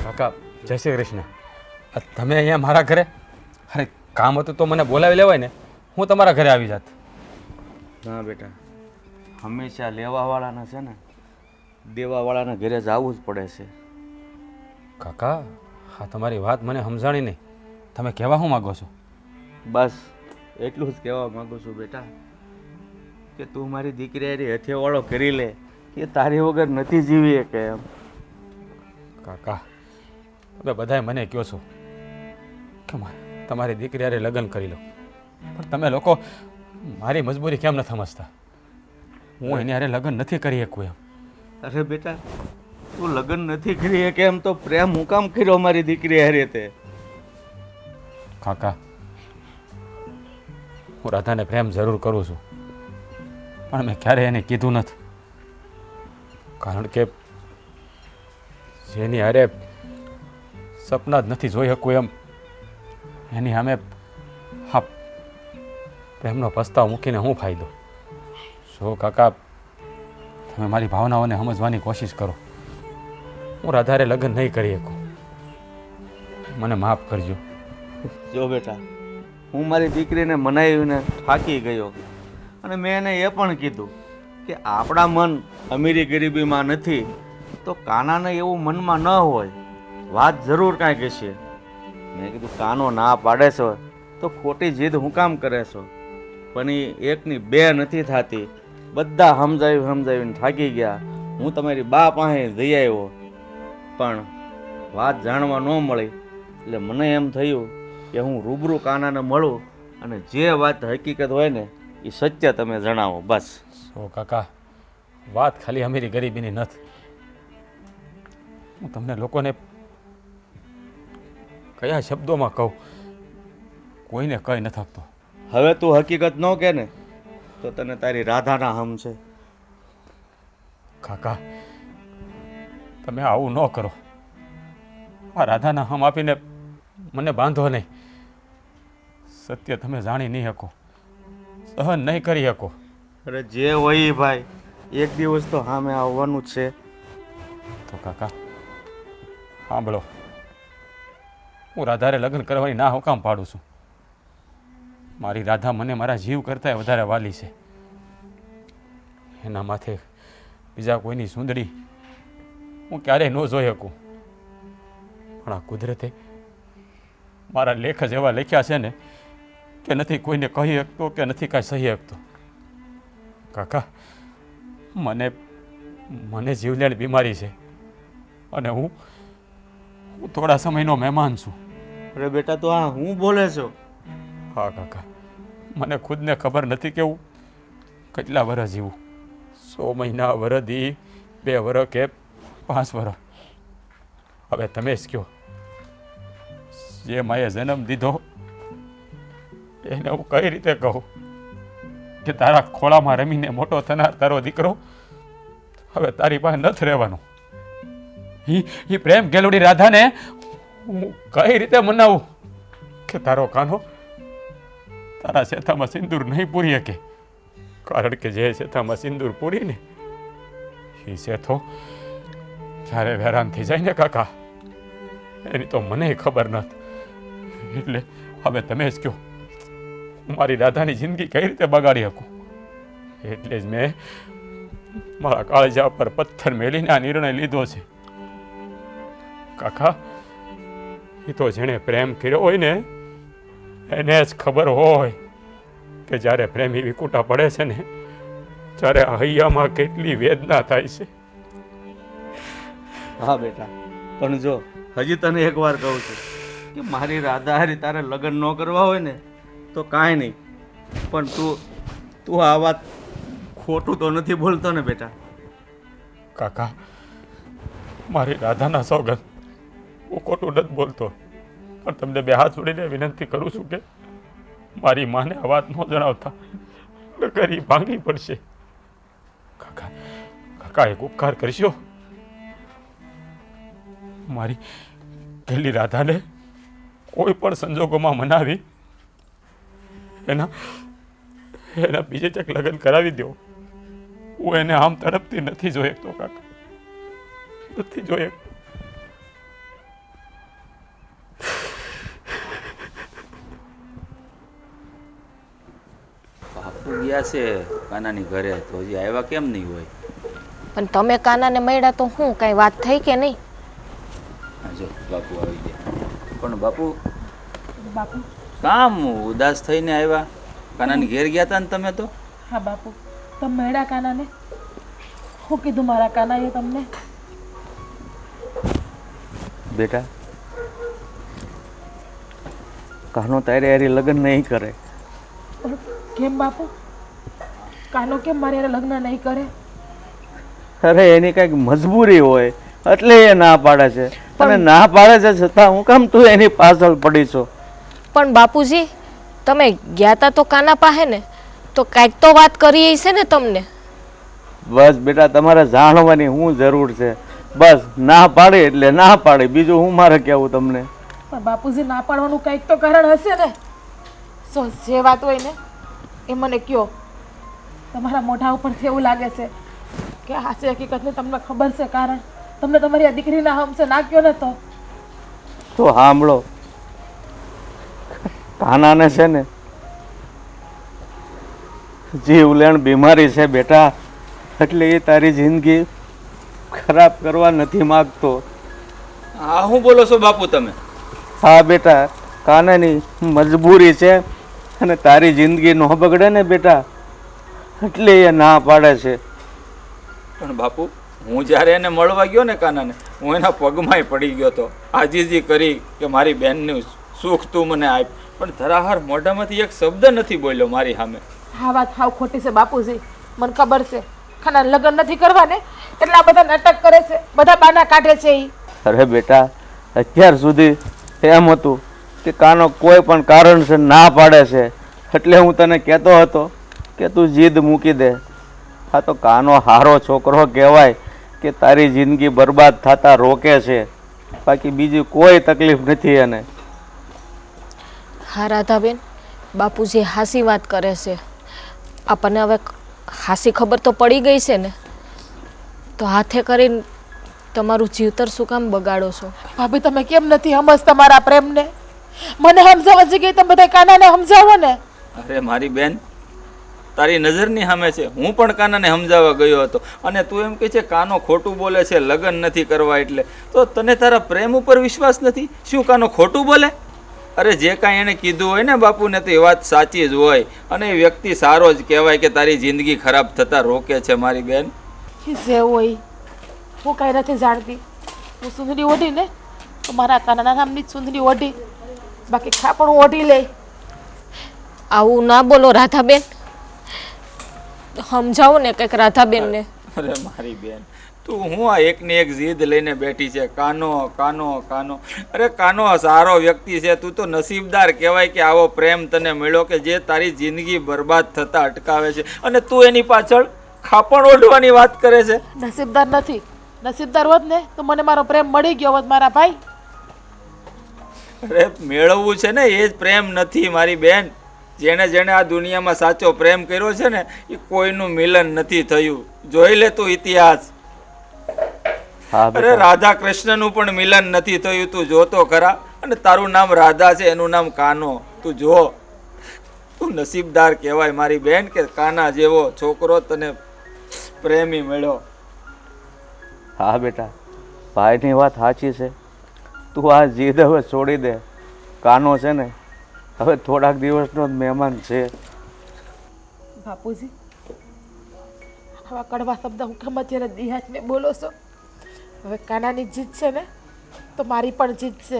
કાકા જય શ્રી કૃષ્ણ. તમે અહીંયા મારા ઘરે? અરે કામ હતું તો મને બોલાવી લેવાય ને, હું તમારા ઘરે આવી જાત.
ના બેટા, હંમેશા લેવાવાળાના છે ને દેવાવાળાના ઘરે જ આવવું જ પડે છે.
કાકા હા, તમારી વાત મને સમજાણી નહીં. તમે કહેવા શું માગો છો?
બસ એટલું જ કહેવા માગું છું બેટા કે તું મારી દીકરી હારી હથેવાળો કરી લે કે તારી વગર નથી જીવી કે એમ.
કાકા તમે બધાય મને કહો છો કે તમારી દીકરી હારે લગ્ન કરી લો, પણ તમે લોકો મારી મજબૂરી કેમ નથી સમજતા? હું એની હારે લગ્ન નથી કરી શકું એમ.
અરે બેટા, તું લગ્ન નથી કરી કે એમ તો પ્રેમ હું કામ કર્યો મારી દીકરી હારે તે?
કાકા હું રાધાને પ્રેમ જરૂર કરું છું, પણ મેં ક્યારેય એને કીધું નથી. કારણ કે જેની હારે સપના જ નથી જોઈ શકું એમ એની સામે હા પ્રેમનો પસ્તાવ મૂકીને શું ફાયદો? શું કાકા, તમે મારી ભાવનાઓને સમજવાની કોશિશ કરો. હું રાધારે લગ્ન નહીં કરી શકું, મને માફ કરજો.
જો બેટા, હું મારી દીકરીને મનાવીને થાકી ગયો અને મેં એને એ પણ કીધું કે આપણા મન અમીરી ગરીબીમાં નથી તો કાનાને એવું મનમાં ન હોય. વાત જરૂર કાંઈ કહેશે. મેં કીધું કાનો ના પાડે છો તો ખોટી જીદ હું કામ કરે છો? પણ એ એકની બે નથી થતી. બધા સમજાવીને થાકી ગયા. હું તમારી બા પાસે જઈ આવ્યો પણ વાત જાણવા ન મળી એટલે મને એમ થયું કે હું રૂબરૂ કાનાને મળું અને જે વાત હકીકત હોય ને એ સત્ય તમે જણાવો બસ.
સો કાકા, વાત ખાલી અમીરી ગરીબીની નથી. હું તમને લોકોને કયા શબ્દોમાં કહું, કોઈને કહી ન થકતો.
હવે તું હકીકત ન કે ને તો તને તારી રાધાના હમ છે.
કાકા તમે આવું ન કરો. આ રાધાના હમ આપીને મને બાંધો નહીં. સત્ય તમે જાણી નહીં શકો, સહન નહીં કરી શકો.
અરે જે હોય ભાઈ, એક દિવસ તો સામે આવવાનું જ છે.
તો કાકા સાંભળો, હું રાધારે લગ્ન કરવાની ના હું કામ પાડું છું? મારી રાધા મને મારા જીવ કરતાં વધારે વાલી છે. એના માથે બીજા કોઈની સુંદરી હું ક્યારેય ન જોઈ શકું. પણ આ કુદરતે મારા લેખ જ એવા લખ્યા છે ને કે નથી કોઈને કહી શકતો કે નથી કાંઈ સહી શકતો. કાકા મને જીવલેણ બીમારી છે અને હું થોડા સમયનો મહેમાન છું.
અરે બેટા, તો આ હું બોલે છો?
હા કાકા, મને ખુદને ખબર નથી કે હું કેટલા વર્ષ જીવું. 100 મહિના, વરદી, 2 વર્ષ કે 5 વર્ષ. હવે તમે જ કહો, જે માએ જન્મ દીધો એને હું કઈ રીતે કહું કે તારા ખોળામાં રમીને મોટો થનાર તારો દીકરો હવે તારી પાસે નથી રહેવાનો? એ પ્રેમ ગેલુડી રાધાને હું કઈ રીતે મનાવું કે તારો કાનો તારા શેથામાં સિંદૂર નહીં પૂરી શકે? કારણ કે જે શેથામાં સિંદૂર પૂરીને એ શેથો જ્યારે હેરાન થઈ જાય ને કાકા, એની તો મને ખબર નથી. એટલે હવે તમે જ કહો હું મારી રાધાની જિંદગી કઈ રીતે બગાડી શકું. એટલે જ મેં મારા કાળજા પર પથ્થર મેલીને આ નિર્ણય લીધો છે. કાકા, એ તો જેણે પ્રેમ કર્યો હોય ને એને જ ખબર હોય કે જ્યારે પ્રેમી વિકુટા પડે છે ને ત્યારે હૈયામાં કેટલી વેદના થાય છે.
હા બેટા, પણ જો હજી તને એક વાર કહું છું કે મારી રાધા હારી તારે લગ્ન ન કરવા હોય ને તો કાંઈ નહીં, પણ તું આ વાત ખોટું તો નથી બોલતો ને બેટા?
કાકા, મારી રાધાના સોગંદ, હું ખોટું નથી બોલતો, પણ તમને બે હાથ જોડીને વિનંતી કરું છું કે મારી માને આ વાત ન જણાવતા, નકર ઈ ભાંગી પડશે. કાકા, કાકા એક ઉપકાર કરશો? મારી પહેલી રાધાને કોઈ પણ સંજોગોમાં મનાવી એના બીજે ક્યાંક લગ્ન કરાવી દો. હું એને આમ તડપતી નથી જોઈ શકતો કાકા, નથી જોઈ શકતો.
બાપુ ગયા છે કાનાની ઘરે, તો હજી આવ્યા કેમ નહીં હોય?
પણ તમે કાનાને મળ્યા તો શું કાંઈ વાત થઈ કે નહીં?
હા જો બાપુ આવી ગયા. પણ બાપુ
બાપુ.
કામ ઉદાસ થઈને આવ્યા? કાનાની ઘેર ગયા હતા ને તમે તો?
હા બાપુ, તમે મળ્યા કાનાને? શું કીધું મારા કાનાએ તમને?
બેટા, કાનો તારે હારી લગ્ન નહીં કરે.
પણ કેમ બાપુ? કાનો કેમ મારી હારે લગ્ન નહીં કરે?
અરે એની કંઈક મજબૂરી હોય એટલે એ ના પાડે છે, અને ના પાડે છે છતાં હું કામ તું એની પાછળ પડી છો?
પણ બાપુજી, તમે ગયા તા તો કાના પાસે ને, તો કાંઈક તો વાત કરી હશે ને તમને?
બસ બેટા, તમારે જાણવાની શું જરૂર છે? બસ ના પાડે એટલે ના પાડે, બીજું હું મારે કહેવું તમને?
પણ બાપુજી, ના પાડવાનું કંઈક તો કારણ હશે ને? સો જે વાત હોય ને એ મને કયો. તમારા મોઢા ઉપરથી એવું લાગે છે કે હાચી હકીકતને તમને ખબર છે કારણ. તમને તમારી આ દીકરીના હમસે ના કયો ને તો
સાંભળો, કાનાને છે ને જીવલેણ બીમારી છે બેટા, એટલે એ તારી જિંદગી ખરાબ કરવા નથી માંગતો.
હા, હું બોલો છો બાપુ તમે?
હા બેટા, કાનાની મજબૂરી છે અને તારી જિંદગી ન બગડે ને બેટા, એટલે એ ના પાડે છે.
પણ બાપુ, હું જ્યારે એને મળવા ગયો ને કાનાને, હું એના પગમાંય પડી ગયો હતો, આજીજી કરી કે મારી બેનનું સુખ તું મને આપ, પણ ધરાહર મોઢામાંથી એક શબ્દ નથી બોલ્યો મારી સામે.
આ વાત હાવ ખોટી છે બાપુજી, મને ખબર છે. ખાના લગ્ન નથી કરવા ને એટલે આ બધા નાટક કરે છે, બધા બાના કાઢે છે ઈ.
અરે બેટા, અત્યાર સુધી એમ હતું કે કાનો કોઈ પણ કારણસર ના પાડે છે, એટલે હું તને કહેતો હતો કે તું જીદ મૂકી દે. હા, તો કાનો હારો છોકરો કહેવાય કે તારી જિંદગી બરબાદ થતા રોકે છે, બાકી બીજી કોઈ તકલીફ નથી એને.
હા રાધાબેન, બાપુજી હાસી વાત કરે છે. આપણને હવે હાસી ખબર તો પડી ગઈ છે ને, તો હાથે કરીને તમારું જીવતર શું કામ બગાડો છો?
ભાભી, તમે કેમ નથી સમજતા મારા પ્રેમને? મને સમજાવવા જગ્યાએ તમે બધા કાનાને સમજાવો ને.
અરે મારી બેન, તારી નજરની સામે છે. હું પણ કાનાને સમજાવવા ગયો હતો, અને તું એમ કહે છે કાનો ખોટું બોલે છે લગ્ન નથી કરવા એટલે. તો તને તારા પ્રેમ ઉપર વિશ્વાસ નથી? શું કાનો ખોટું બોલે? અરે જે કાંઈ એને કીધું હોય ને બાપુને, તો એ વાત સાચી જ હોય, અને એ વ્યક્તિ સારો જ કહેવાય કે તારી જિંદગી ખરાબ થતા રોકે છે મારી બેન.
જે હોય, હું કાંઈ નથી જાણતી. હું સુંદરી ઓઢી ને તો મારા કાનાના નામની જ સુંદરી ઓઢી, બાકી ખાપણું ઓઢી લે.
આવું ના બોલો રાધાબેન, સમજાવો ને કંઈક રાધાબેનને.
અરે મારી બેન, તું હું આ એકની એક જીદ લઈને બેઠી છે, કાનો કાનો કાનો. અરે કાનો સારો વ્યક્તિ છે, તું તો નસીબદાર કહેવાય કે આવો પ્રેમ તને મળ્યો કે જે તારી જિંદગી બરબાદ થતા અટકાવે છે, અને તું એની પાછળ ખાપણ ઓઢવાની વાત કરે છે.
નસીબદાર નથી. નસીબદાર હોત ને તો મને મારો પ્રેમ મળી ગયો હોત મારા ભાઈ.
અરે મેળવવું છે ને એ જ પ્રેમ નથી મારી બેન. જેણે જેણે આ દુનિયામાં સાચો પ્રેમ કર્યો છે ને એ કોઈનું મિલન નથી થયું. જોઈ લે તું ઇતિહાસ. અરે રાધા કૃષ્ણનું પણ મિલન નથી થયું, તું જોતો ખરા. અને તારું નામ રાધા છે, એનું નામ કાનો, તું જો.
તું નસીબદાર કહેવાય મારી બેન કે કાના જેવો છોકરો તને પ્રેમી મળ્યો.
હા બેટા, ભાઈની વાત સાચી છે. તું આ જીદ હવે છોડી દે. કાનો છે ને હવે થોડાક દિવસનો જ મહેમાન છે.
બાપુજી, આવા કડવા શબ્દ હું કેમ અત્યારે દિહાજને બોલો છો? હવે કાનાની જીત છે ને તો મારી પણ જીત છે.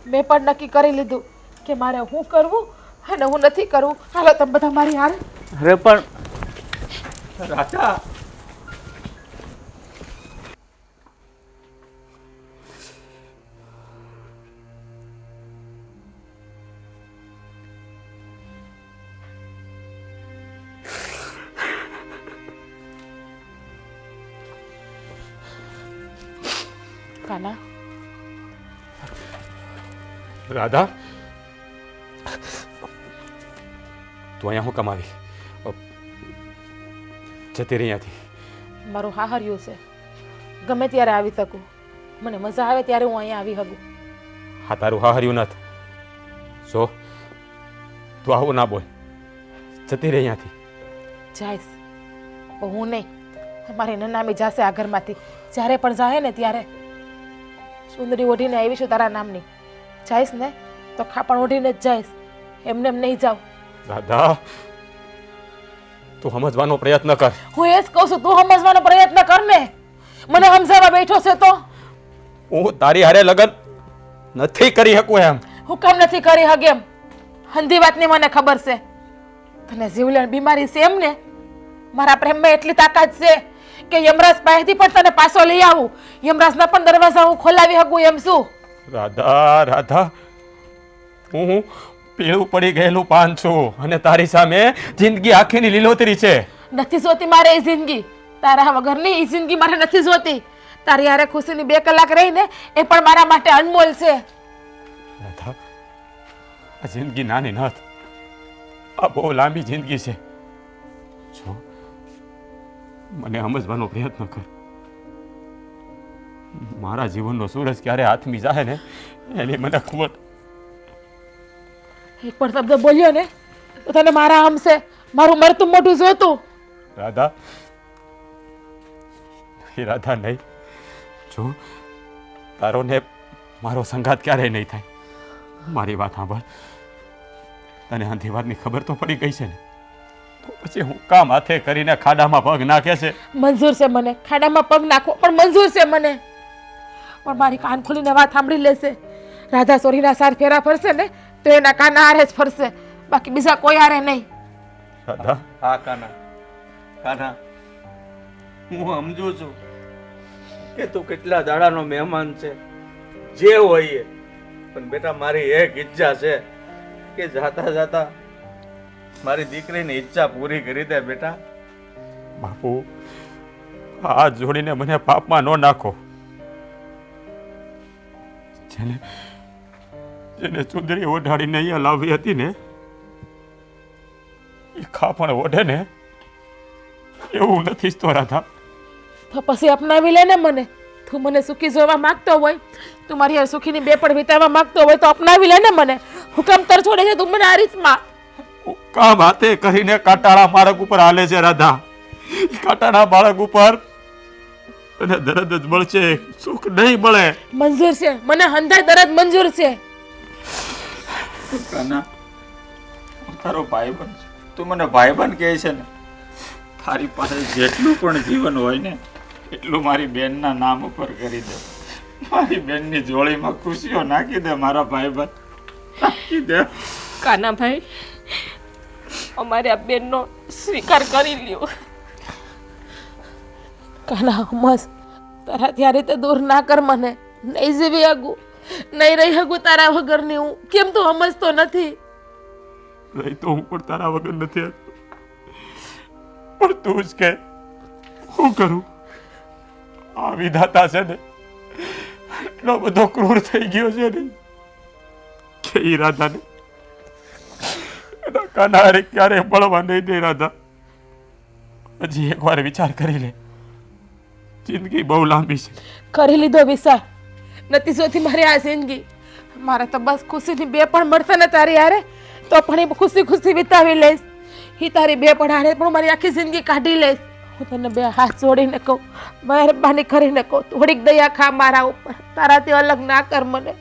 મેં પણ નક્કી કરી લીધું કે મારે હું કરવું અને હું નથી કરવું. હાલો તમે બધા મારી હાલ.
અરે પણ
રાધા,
કાના,
રાધા, તું અહીંયા શું કમાવી જતી રહી અહીંયાથી?
મારું હાહર્યું છે. ગમે ત્યારે આવી શકું. મને મજા આવે ત્યારે હું અહીંયા આવી શકું.
હા, તારું હાહર્યું નથી. જો તું આવું ના બોલ. જતી રહી અહીંયાથી.
જાઈશ પણ હું નહીં. મારી નનામી જાશે આ ઘરમાંથી. જ્યારે પણ જાય ને ત્યારે સુંદરી ઓઢીને આવીશું તારા નામની. જાઈશ ને તો ખાપણ ઓઢીને જ જાઈશ. એમને એમ નહીં જાઉં.
દાદા, તું સમજવાનો પ્રયત્ન કર.
હું એ જ કહું છું, તું સમજવાનો પ્રયત્ન કર ને. મને સમજાવવા બેઠો છે તો
હું તારી હારે લગન નથી કરી શકું એમ.
હું કેમ નથી કરી હગે એમ? હંધી વાતની મને ખબર છે. તને જીવલેણ બીમારી છે એમ ને? મારા પ્રેમમાં એટલી તાકાત છે કે યમરાજ પાસેથી પણ તને પાછો લઈ આવું. યમરાજના પણ દરવાજા હું ખોલાવી શકું એમ શું?
રાધા, રાધા, હું પીળું પડી ગયેલું પાન છું અને તારી સામે જિંદગી આખીની લીલોતરી છે.
નથી જોતી મારે એ જિંદગી. તારા વગરની એ જિંદગી મારે નથી જોતી. તારી હારે ખુશીની 2 કલાક રહીને એ પણ મારા માટે અનમોલ છે.
રાધા, આ જિંદગી નાની નથી. આ બહુ લાંબી જિંદગી છે. જો મને સમજવાનો પ્રયત્ન કર. મારા જીવનનો સૂરજ ક્યારે હાથમી જાય ને એની મને ખબર.
એક પણ શબ્દ બોલ્યો ને તો તને મારા હમશે મારું મરતું મોઢું જોતું.
રાધા, એ રાધા નહીં. જો તારો ને મારો સંગાત ક્યારેય નહીં થાય. મારી વાત સાંભળ. તને અંધી વાતની ખબર તો પડી ગઈ છે ને? તો પછી હું કામ હાથે કરીને ખાડામાં પગ નાખે છે?
મંજૂર છે મને ખાડામાં પગ નાખવો, પણ મંજૂર છે મને. પણ મારી કાન ખોલીને વાત સાંભળી લેશે. રાધા સોરીના સાર ફેરા ફરશે ને તો એના કાન હારે જ ફરશે, બાકી બીજા કોઈ હારે નહીં.
રાધા,
હા કાના, કાના, હું સમજુ છું કે તું કેટલા દાડાનો મહેમાન છે, જે હોય એ. પણ બેટા, મારી એક ઈચ્છા છે કે જાતા જાતા મારી દીકરીની ઈચ્છા પૂરી કરી દે બેટા.
બાપુ, હાથ જોડીને મને પાપમાં ન નાખો. જેને જેને ચુંદડી ઓઢાડીને અહીંયા લાવી હતી ને એ ખાપણ ઓઢે ને એવું નથી ઈચ્છતો રાધા.
તો પછી અપનાવી લે ને મને. તું મને સુખી જોવા માંગતો હોય, તું મારી હારે સુખીની 2 પળ વિતાવવા માંગતો હોય તો અપનાવી લે ને મને. હું કેમ તર છોડે છે તું મને આ રીતમાં?
કામ હાથે કરીને કાંટાળા માર્ગ ઉપર હાલે છે રાધા. કાંટાળા માર્ગ ઉપર તને દર્દ જ મળશે, સુખ નહીં મળે.
મંજૂર છે મને, હંધાય દરદ મંજૂર છે.
કાના, હું તારો ભાઈબંધ છું. તું મને ભાઈબંધ કહે છે ને? તારી પાસે જેટલું પણ જીવન હોય ને એટલું મારી બેનના નામ ઉપર કરી દે. મારી બેનની જોડીમાં ખુશીઓ નાખી દે. મારા ભાઈબંધ, નાખી દે.
કાનાભાઈ, અમારે આ બેનનો સ્વીકાર કરી લ્યો.
કાના હમસ તારા ત્યારે તે દૂર ના કર મને. નહીં જીવી હગું, નહીં રહી હગું તારા વગરની હું. કેમ તું સમજતો નથી?
રહી તો હું પણ તારા વગર નથી શકતો. પણ તું જ કે શું કરું? આ વિધાતા છે ને એટલો બધો ક્રૂર થઈ ગયો છે ને કે ઈ રાધાને એના કાનારે ક્યારે મળવા નહીં દે. રાધા, હજી એકવાર વિચાર કરી લે. જિંદગી બહુ લાંબી છે.
કરી લીધો વિચાર. નથી જોતી મારી આ જિંદગી. મારે તો બસ ખુશીની 2 પણ મળશે ને તારી હારે તો પણ એ ખુશી ખુશી વિતાવી લઈશ. એ તારી બે પડાડે પણ મારી આખી જિંદગી કાઢી લઈશ. હું તને બે હાથ જોડીને કહું, મહેરબાની કરીને કહું, થોડીક દયા ખા મારા ઉપર. તારાથી અલગ ના કર મને.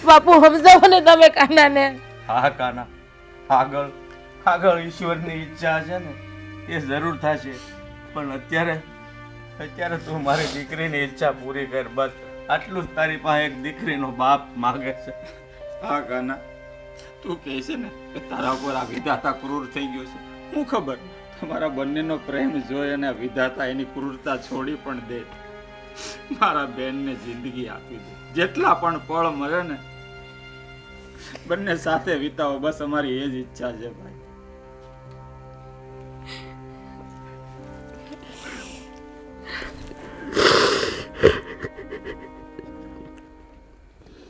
બાપુ સમજાવો ને તમે કાનાને.
હા કાના, આગળ આગળ ઈશ્વરની ઈચ્છા છે ને એ જરૂર થશે, પણ અત્યારે તું મારી દીકરીની ઈચ્છા પૂરી કર. બસ આટલું જ તારી પાસે એક દીકરીનો બાપ માગે છે.
હા કાના, તું કહે છે ને કે તારા ઉપર આ વિધાતા ક્રૂર થઈ ગયો છે. હું ખબર તમારા બંનેનો પ્રેમ જોઈ અને આ વિધાતા એની ક્રૂરતા છોડી પણ દે, મારા બેનને જિંદગી આપી દે. જેટલા પણ પળ મળે ને બંને સાથે વિતાવો, બસ અમારી એ જ ઈચ્છા છે ભાઈ.